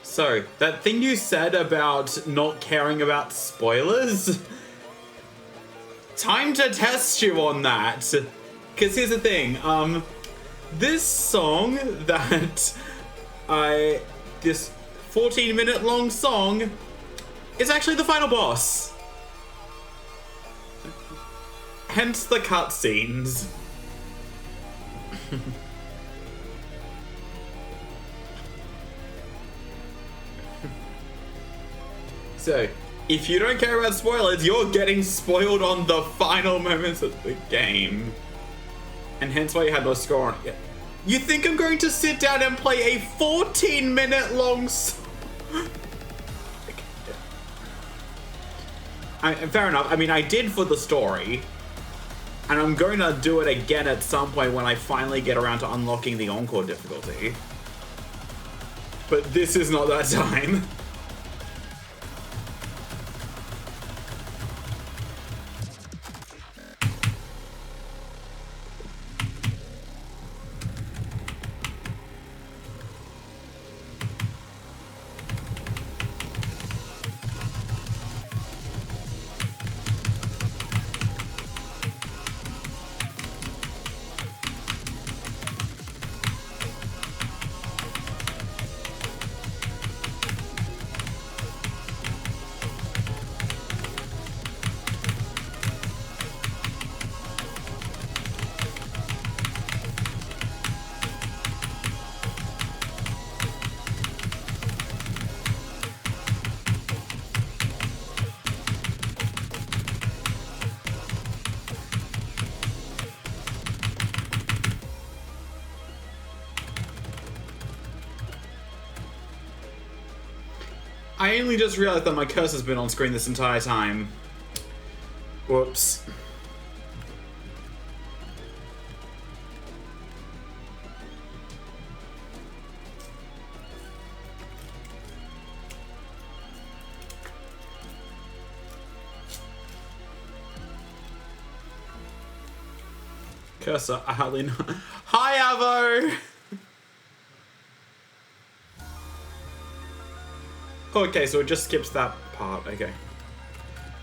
So, that thing you said about not caring about spoilers? Time to test you on that. Because here's the thing, this song that this 14-minute long song is actually the final boss. Hence the cutscenes. So, if you don't care about spoilers, you're getting spoiled on the final moments of the game. And hence why you had no score on it. You think I'm going to sit down and play a 14-minute long song? Fair enough. I mean, I did for the story. And I'm going to do it again at some point when I finally get around to unlocking the Encore difficulty. But this is not that time. I only just realized that my cursor's been on screen this entire time. Whoops. Cursor, I hardly know. Hi, Avo! Okay, so it just skips that part. Okay.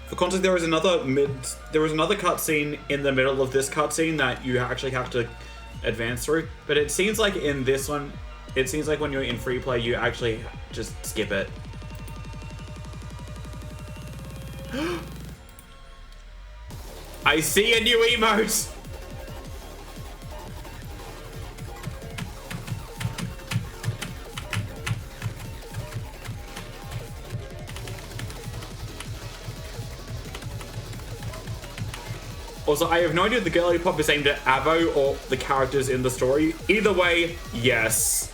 For context, there was another cutscene in the middle of this cutscene that you actually have to advance through. But it seems like in this one, it seems like when you're in free play, you actually just skip it. I see a new emote! Also, I have no idea if the girly pop is aimed at Avo or the characters in the story. Either way, yes.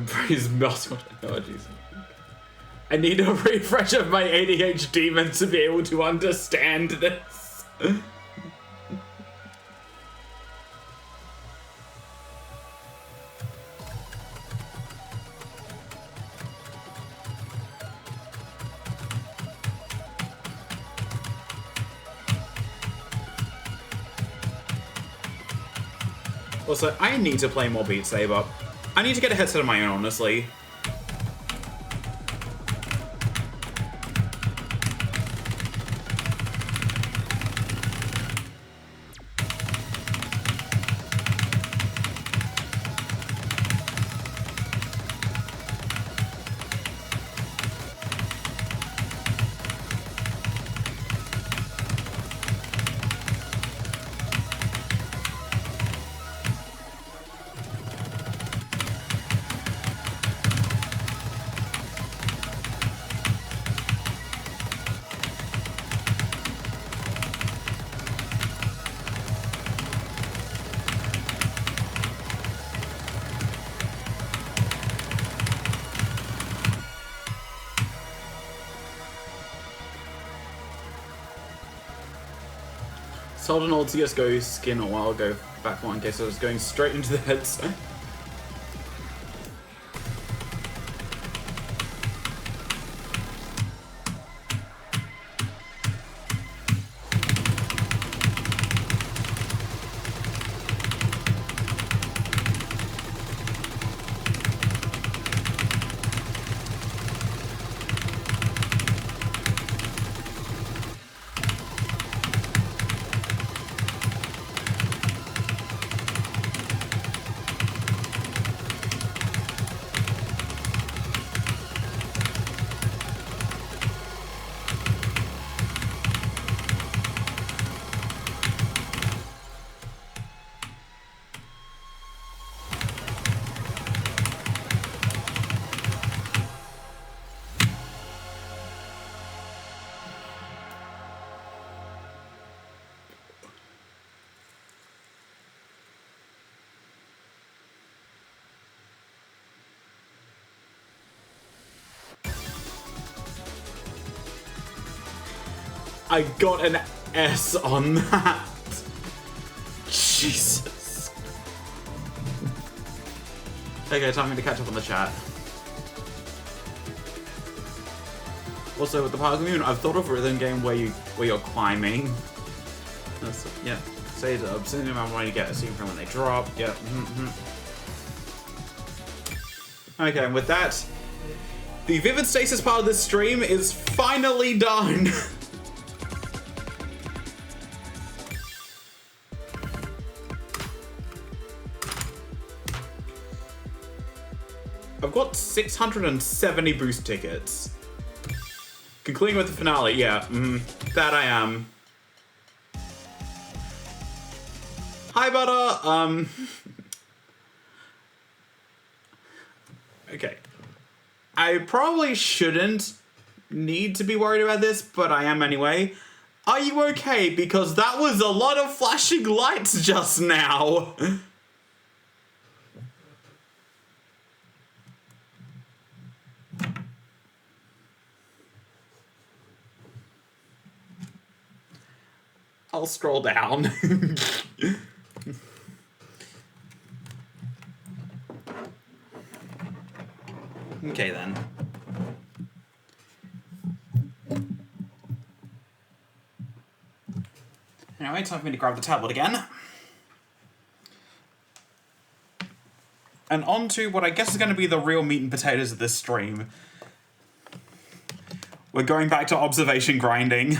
Praise multiple technologies. I need a refresh of my ADHD meant to be able to understand this. Also, I need to play more Beat Saber. I need to get a headset of my own, honestly. Sold an old CSGO skin a while ago, back one case I was going straight into the headset. I got an S on that. Jesus. Okay, time to catch up on the chat. Also, with the Park Moon, I've thought of a rhythm game where you're climbing. Yeah. Say the obscene amount of money you get, assume from when they drop. Yeah. Okay, and with that, the Vivid Stasis part of this stream is finally done. I've got 670 boost tickets. Concluding with the finale, yeah, that I am. Hi, Butter, okay. I probably shouldn't need to be worried about this, but I am anyway. Are you okay? Because that was a lot of flashing lights just now. I'll scroll down. Okay then. Anyway, time for me to grab the tablet again. And on to what I guess is going to be the real meat and potatoes of this stream. We're going back to observation grinding.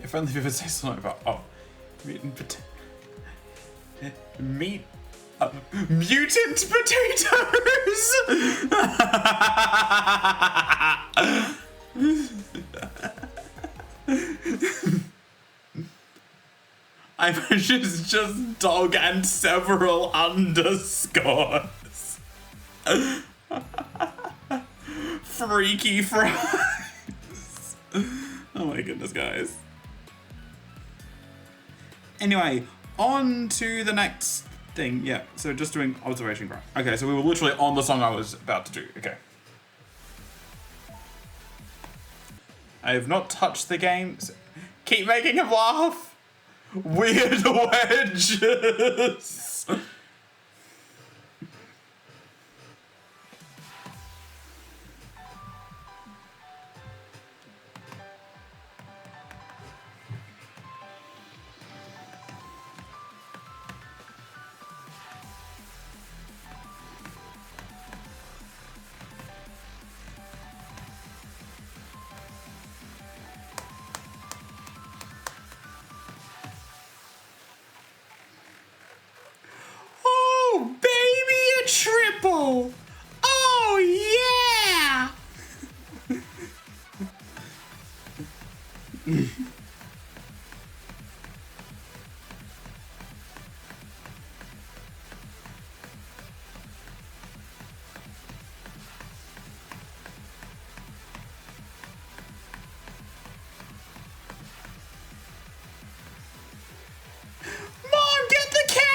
Friendly vivid say something about meat and Meat. Mutant potatoes! I mentioned just dog and several underscores. Freaky fries. Oh my goodness, guys. Anyway, on to the next thing. Yeah, so just doing observation graph. Okay, so we were literally on the song I was about to do. Okay. I have not touched the game. So keep making him laugh. Weird wedges. Oh, baby, a triple. Oh, yeah. Mom, get the camera!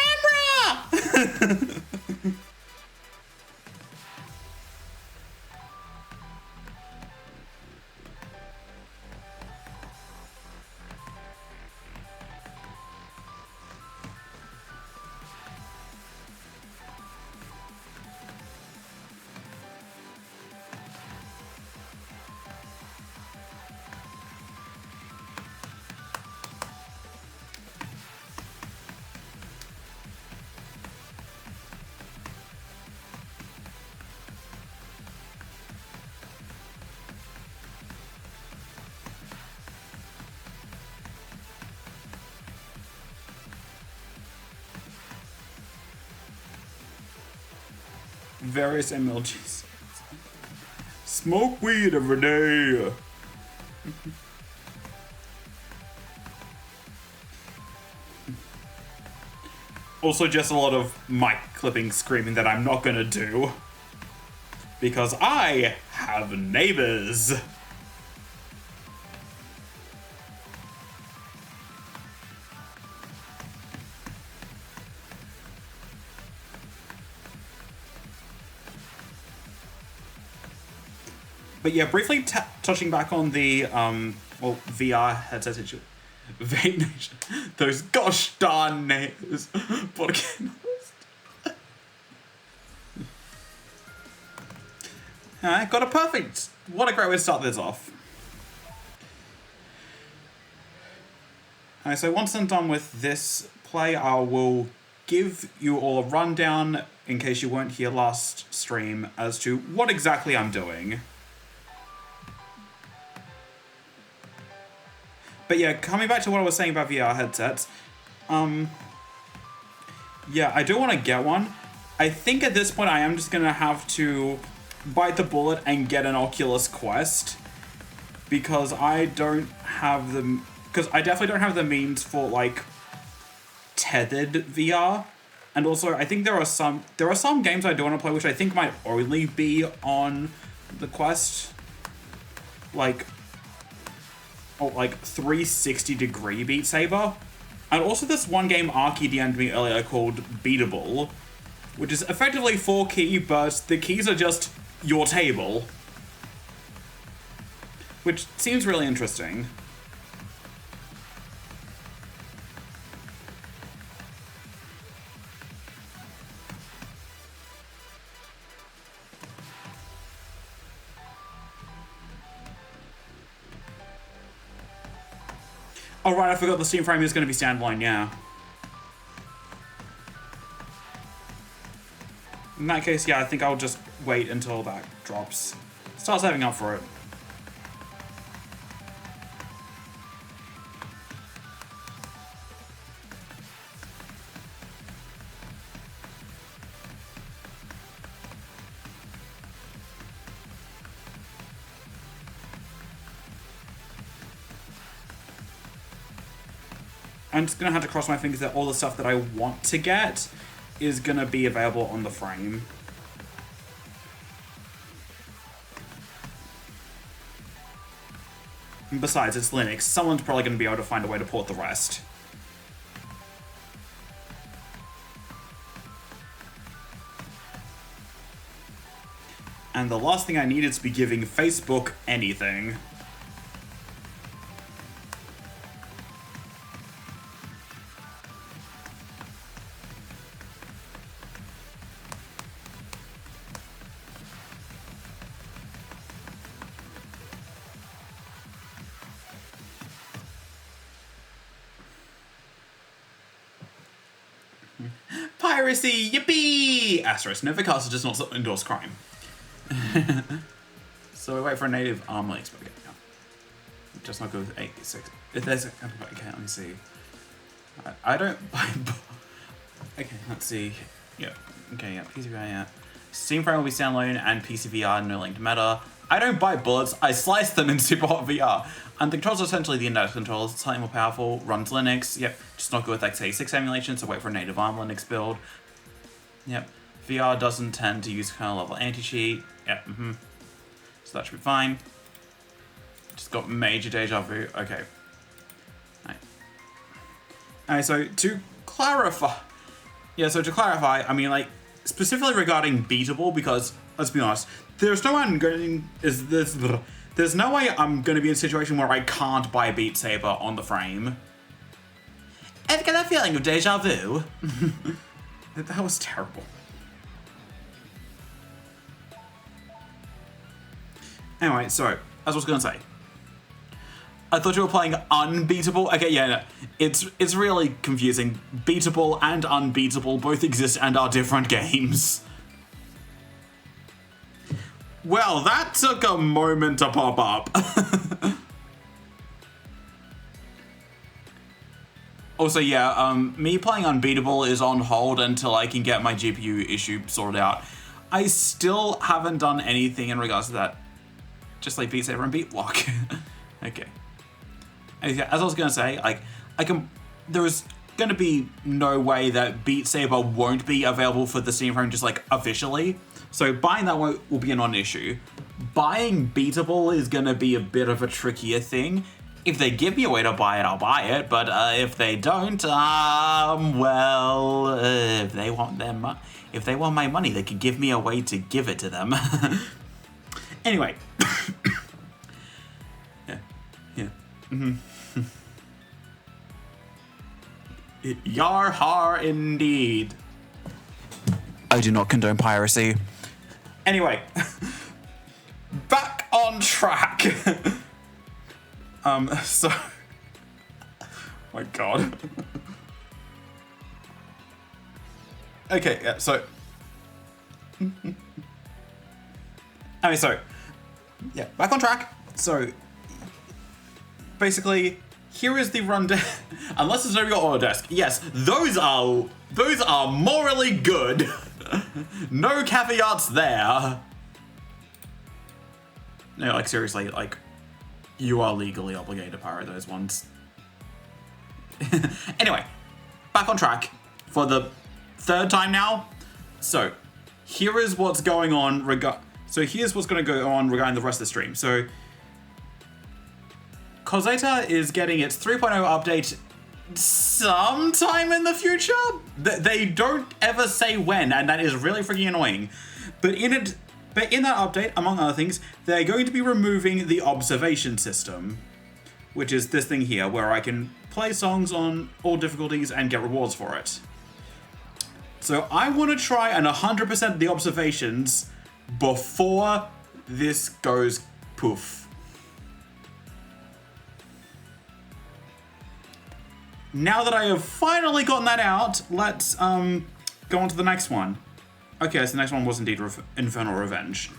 Various MLGs. Smoke weed every day. Also just a lot of mic clipping screaming that I'm not gonna do. Because I have neighbors. But yeah, briefly touching back on the well, VR headset situation. Vape Nation. Those gosh darn neighbors. But again. Alright, got a perfect. What a great way to start this off. Alright, so once I'm done with this play, I will give you all a rundown, in case you weren't here last stream, as to what exactly I'm doing. But yeah, coming back to what I was saying about VR headsets, yeah, I do want to get one. I think at this point I am just going to have to bite the bullet and get an Oculus Quest, because I don't have the, because I definitely don't have the means for like tethered VR. And also I think there are some games I do want to play which I think might only be on the Quest, like 360-degree Beat Saber. And also this one game Arcaea DM'd me earlier called Beatable, which is effectively 4-key, but the keys are just your table. Which seems really interesting. Oh right, I forgot the Steam frame is going to be standalone, yeah. In that case, yeah, I think I'll just wait until that drops. Start saving up for it. I'm just gonna have to cross my fingers that all the stuff that I want to get is gonna be available on the frame. And besides, it's Linux. Someone's probably gonna be able to find a way to port the rest. And the last thing I need is to be giving Facebook anything. Piracy, yippee! Asterisk, Novacast does not endorse crime. So we wait for a native arm links, but okay, yeah. Just not go with 86. If there's okay, let me see. I don't buy. Okay, let's see. Yeah. Okay, yeah. PCVR, yeah. Steam Frame will be standalone and PCVR no linked meta. I don't buy bullets. I slice them in Super Hot VR. And the controls are essentially the index controls. It's slightly more powerful. Runs Linux. Yep. Just not good with x86 emulation, so wait for a native ARM Linux build. Yep. VR doesn't tend to use kernel level anti-cheat. Yep. So that should be fine. Just got major deja vu. Okay. Alright, so to clarify... Yeah, so to clarify, I mean, like, specifically regarding beatable, because, let's be honest, there's no way I'm going... There's no way I'm going to be in a situation where I can't buy Beat Saber on the frame. Ever get that feeling of deja vu? That was terrible. Anyway, so, as I was going to say, I thought you were playing Unbeatable. Okay, yeah, no, it's really confusing. Beatable and Unbeatable both exist and are different games. Well, that took a moment to pop up. Also, yeah, me playing Unbeatable is on hold until I can get my GPU issue sorted out. I still haven't done anything in regards to that. Just like Beat Saber and Beat Block. Okay. As I was gonna say, like, there's gonna be no way that Beat Saber won't be available for the Steam Frame just like officially. So buying that will be a non-issue. Buying Beatable is gonna be a bit of a trickier thing. If they give me a way to buy it, I'll buy it. But if they don't, well, if they want my money, they could give me a way to give it to them. Anyway. Yeah. Yar har indeed. I do not condone piracy. Anyway, back on track. So, my God. Okay, yeah, so. Anyway, so, yeah, back on track. So, basically, here is the rundown. Unless it's over your Autodesk. Yes, those are morally good. No caveats there. No, like, seriously, like, you are legally obligated to pirate those ones. Anyway, back on track for the third time now. So, here is what's going on here's what's going to go on regarding the rest of the stream. So, Coseta is getting its 3.0 update sometime in the future. They don't ever say when, and that is really freaking annoying. But in that update, among other things, they're going to be removing the observation system, which is this thing here, where I can play songs on all difficulties and get rewards for it. So I want to try and 100% the observations before this goes poof. Now that I have finally gotten that out, let's go on to the next one. Okay, so the next one was indeed Infernal Revenge.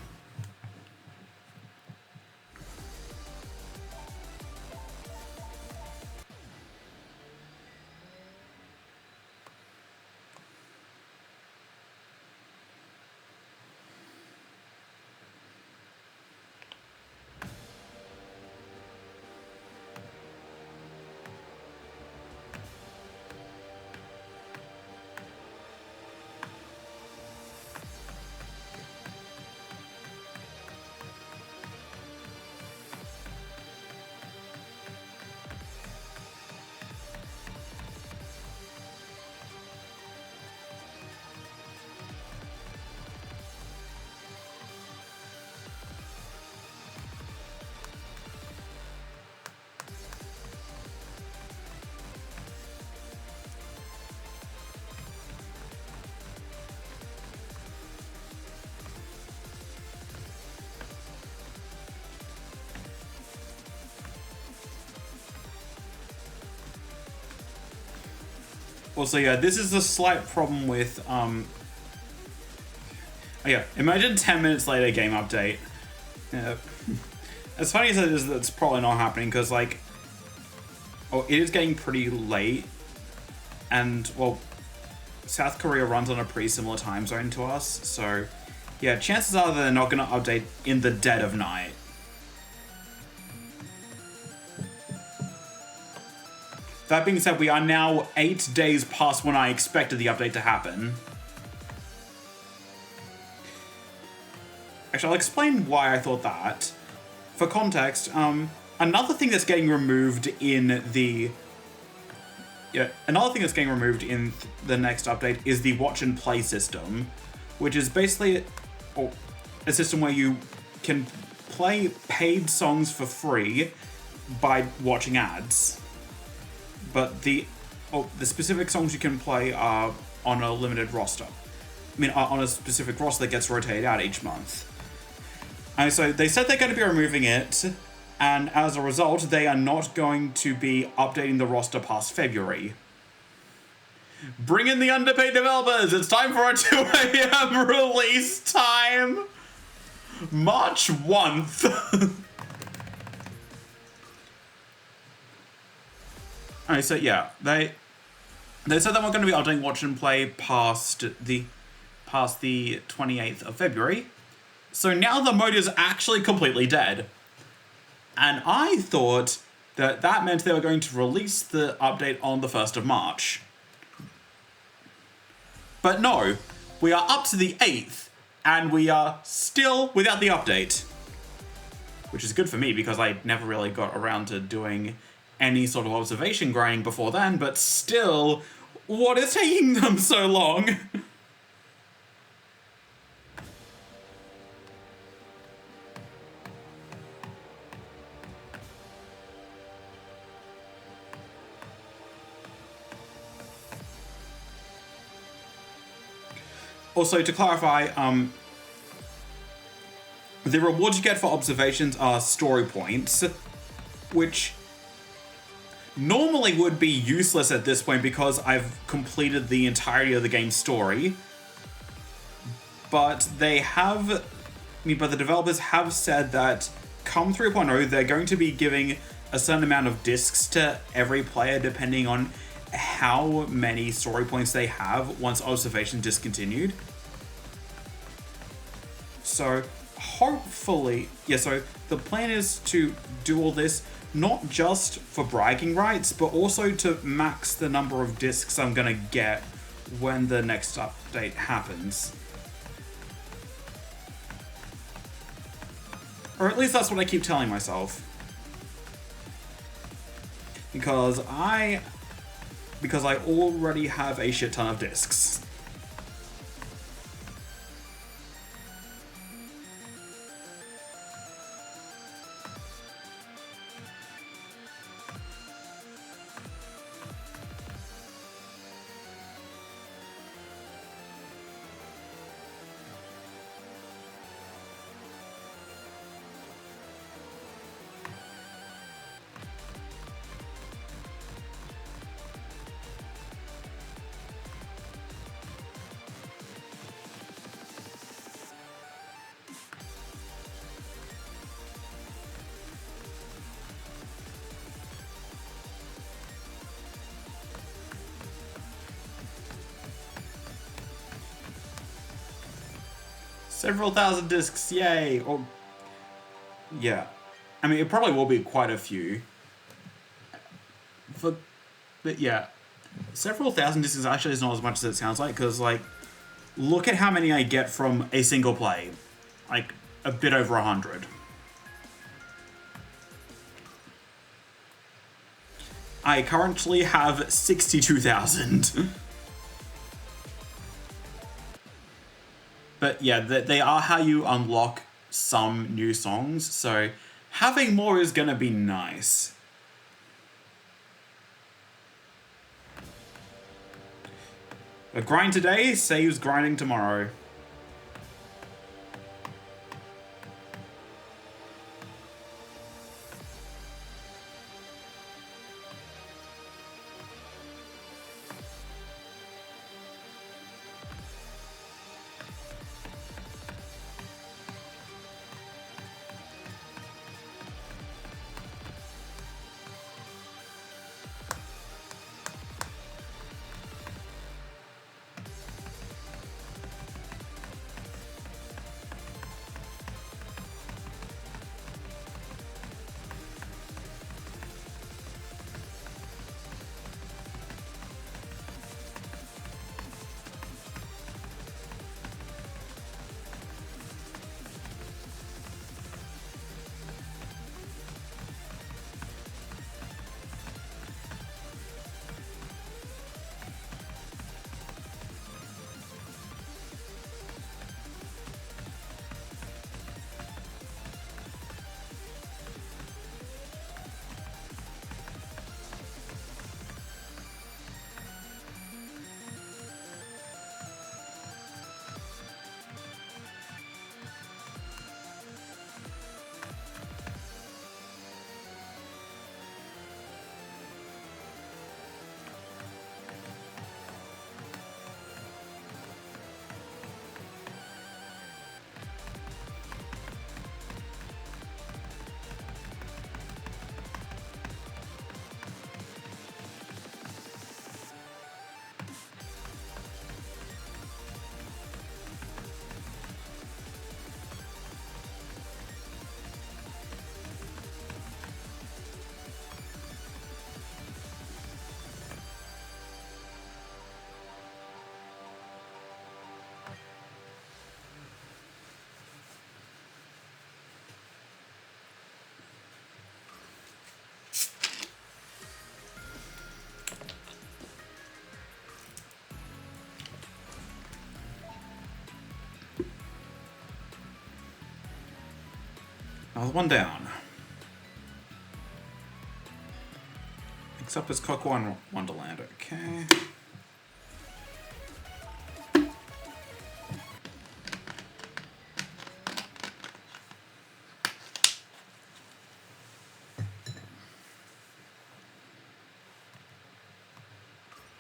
Also, yeah, this is a slight problem with, oh yeah, imagine 10 minutes later game update. Yeah. As funny as it is, that's probably not happening, because, like, oh, it is getting pretty late, and, well, South Korea runs on a pretty similar time zone to us, so, yeah, chances are they're not going to update in the dead of night. That being said, we are now 8 days past when I expected the update to happen. Actually, I'll explain why I thought that. For context, another thing that's getting removed in the... Yeah, another thing that's getting removed in the next update is the watch and play system, which is basically a system where you can play paid songs for free by watching ads. But the specific songs you can play are on a limited roster. I mean, on a specific roster that gets rotated out each month. And so they said they're going to be removing it, and as a result, they are not going to be updating the roster past February. Bring in the underpaid developers! It's time for a 2 a.m. release time! March 1st! Alright, so yeah, they said they weren't going to be updating Watch and Play past the 28th of February. So now the mode is actually completely dead. And I thought that that meant they were going to release the update on the 1st of March. But no, we are up to the 8th, and we are still without the update. Which is good for me, because I never really got around to doing any sort of observation grinding before then, but still, what is taking them so long? Also, to clarify, the rewards you get for observations are story points, which normally would be useless at this point because I've completed the entirety of the game's story. But they have, but the developers have said that come 3.0, they're going to be giving a certain amount of discs to every player depending on how many story points they have once observation discontinued. So hopefully, yeah, so the plan is to do all this not just for bragging rights, but also to max the number of discs I'm gonna get when the next update happens. Or at least that's what I keep telling myself. Because I already have a shit ton of discs. Several thousand discs, yay! Or, yeah. I mean, it probably will be quite a few. But yeah. Several thousand discs actually is not as much as it sounds like, because, like, look at how many I get from a single play. Like, a bit over 100. I currently have 62,000. But yeah, they are how you unlock some new songs, so having more is gonna be nice. A grind today saves grinding tomorrow. Another one down. Except it's Cocoa and Wonderland, okay.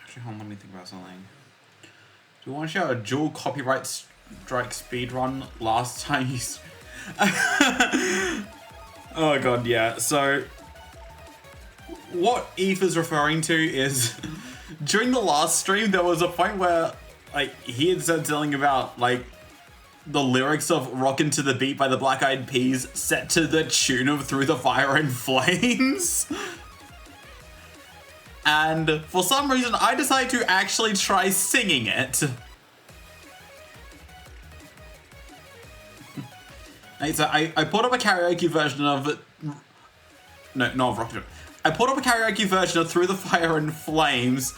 Actually, hold on, let me think about something. Do you want to show a dual copyright strike speedrun last time you... Oh god, yeah. So, what Eve is referring to is, during the last stream, there was a point where, like, he had said something about, like, the lyrics of Rockin' to the Beat by the Black Eyed Peas set to the tune of Through the Fire and Flames. And for some reason, I decided to actually try singing it. So I pulled up a karaoke version of... No, not of Rocket. I pulled up a karaoke version of Through the Fire and Flames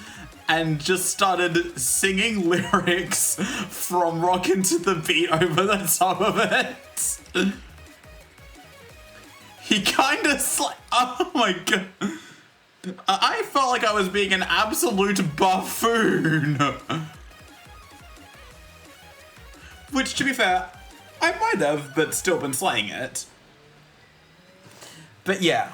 and just started singing lyrics from Rockin' to the Beat over the top of it. He kind of oh my god. I felt like I was being an absolute buffoon. Which, to be fair, I might have, but still been slaying it. But yeah.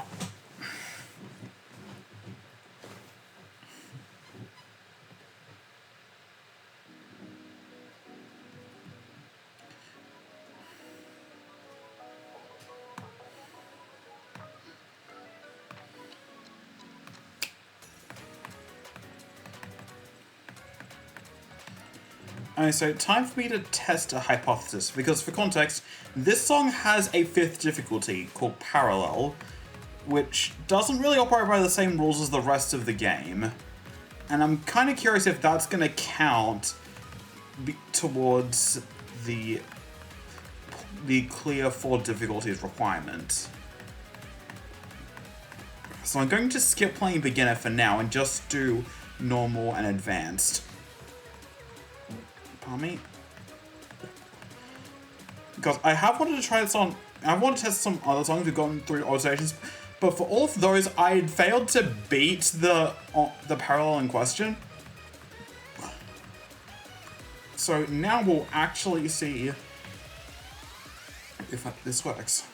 Alright, so time for me to test a hypothesis, because for context, this song has a 5th difficulty called Parallel, which doesn't really operate by the same rules as the rest of the game. And I'm kind of curious if that's going to count towards the clear 4 difficulties requirement. So I'm going to skip playing beginner for now and just do normal and advanced. Pardon me? Because I have wanted to try this on... I want to test some other songs we've gone through alterations, but for all of those, I had failed to beat the parallel in question. So now we'll actually see if this works.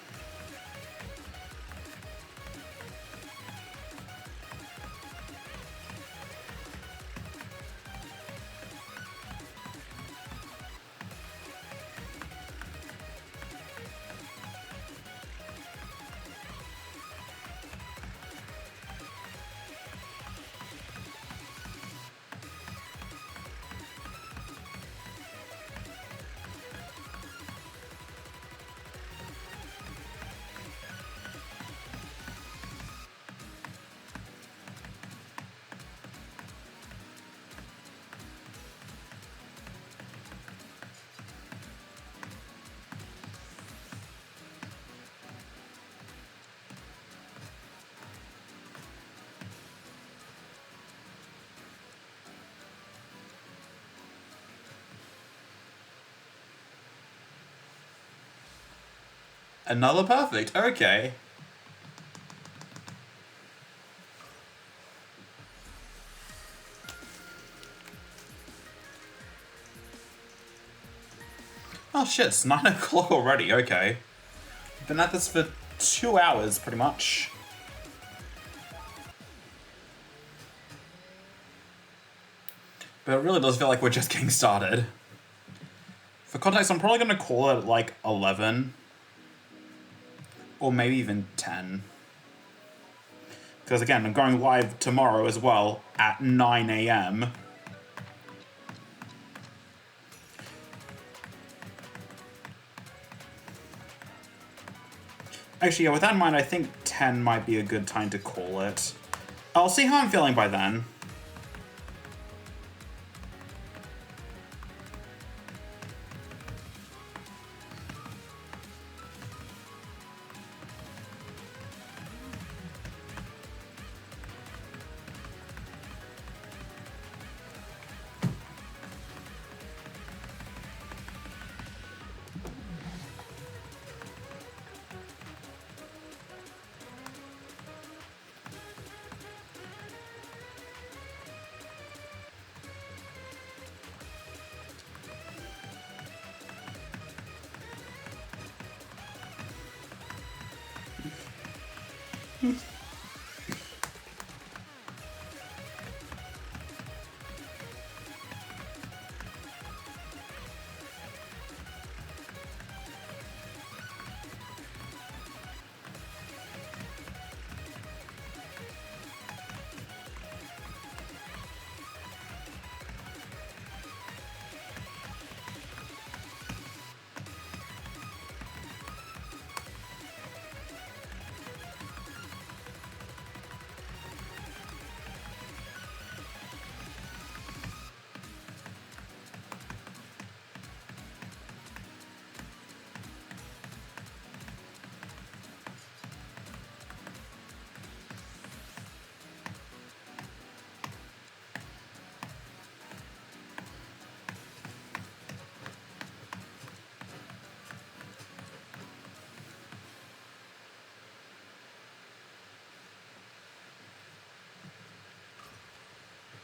Another perfect, okay. Oh shit, it's 9 o'clock already, okay. Been at this for 2 hours, pretty much. But it really does feel like we're just getting started. For context, I'm probably going to call it like 11. Or maybe even 10. Because again, I'm going live tomorrow as well at 9 AM. Actually, yeah, with that in mind, I think 10 might be a good time to call it. I'll see how I'm feeling by then.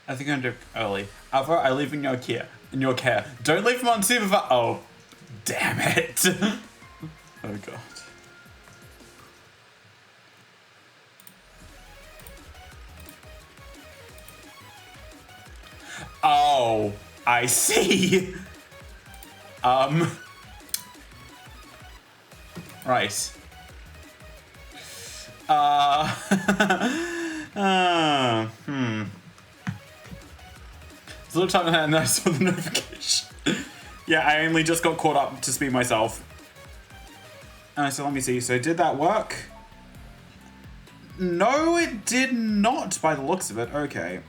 I think I'm doing early. Alpha, I leave in your care. In your care. Don't leave him on supervised. Oh, damn it. Oh god. Oh, I see. Right. It's a little time and I saw the notification. Yeah, I only just got caught up to speed myself. So let me see. So did that work? No, it did not by the looks of it. Okay.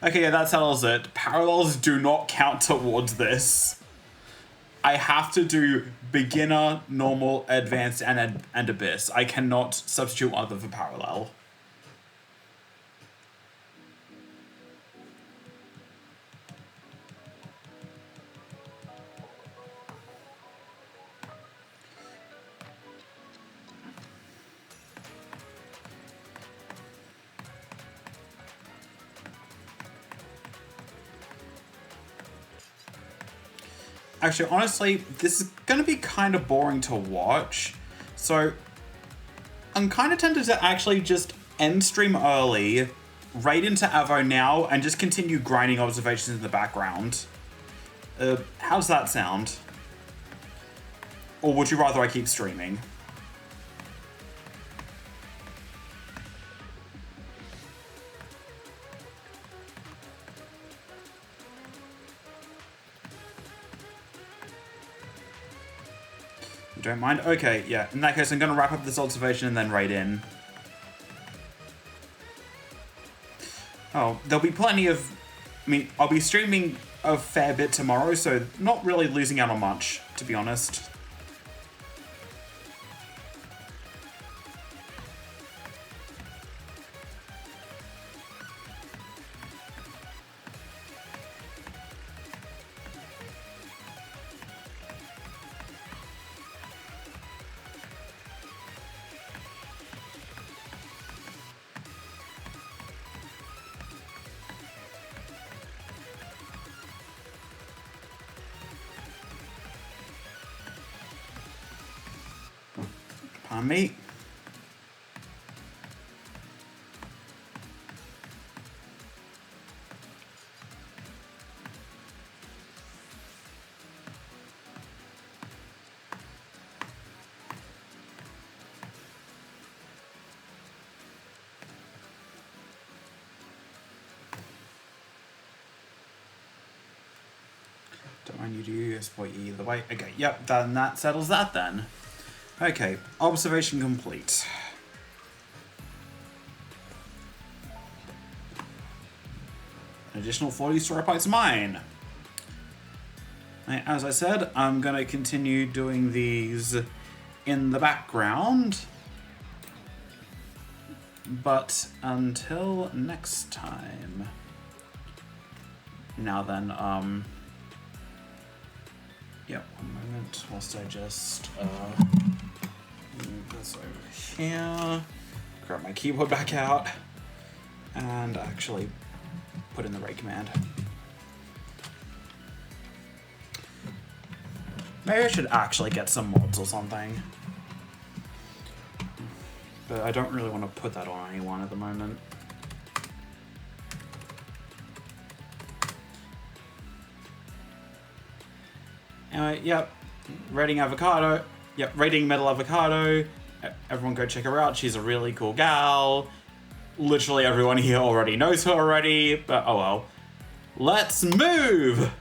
Okay, yeah, that settles it. Parallels do not count towards this. I have to do beginner, normal, advanced, and abyss. I cannot substitute other for parallel. Actually, honestly, this is going to be kind of boring to watch. So, I'm kind of tempted to actually just end stream early, raid into Avo now, and just continue grinding observations in the background. How's that sound? Or would you rather I keep streaming? Don't mind? Okay, yeah. In that case, I'm going to wrap up this observation and then raid in. Oh, there'll be plenty of... I mean, I'll be streaming a fair bit tomorrow, so not really losing out on much, to be honest. Pardon me. Don't mind you do exploit either way. Okay, yep, then that settles that then. Okay, observation complete. An additional 40 story points mine. As I said, I'm gonna continue doing these in the background. But until next time. Now then, yep, one moment, whilst I just, move this over here, grab my keyboard back out, and actually put in the raid command. Maybe I should actually get some mods or something. but I don't really want to put that on anyone at the moment. Anyway, yep. Rating Avocado. Yep, Rating Metal Avocado. Everyone go check her out. She's a really cool gal. Literally everyone here already knows her already, but oh well. Let's move!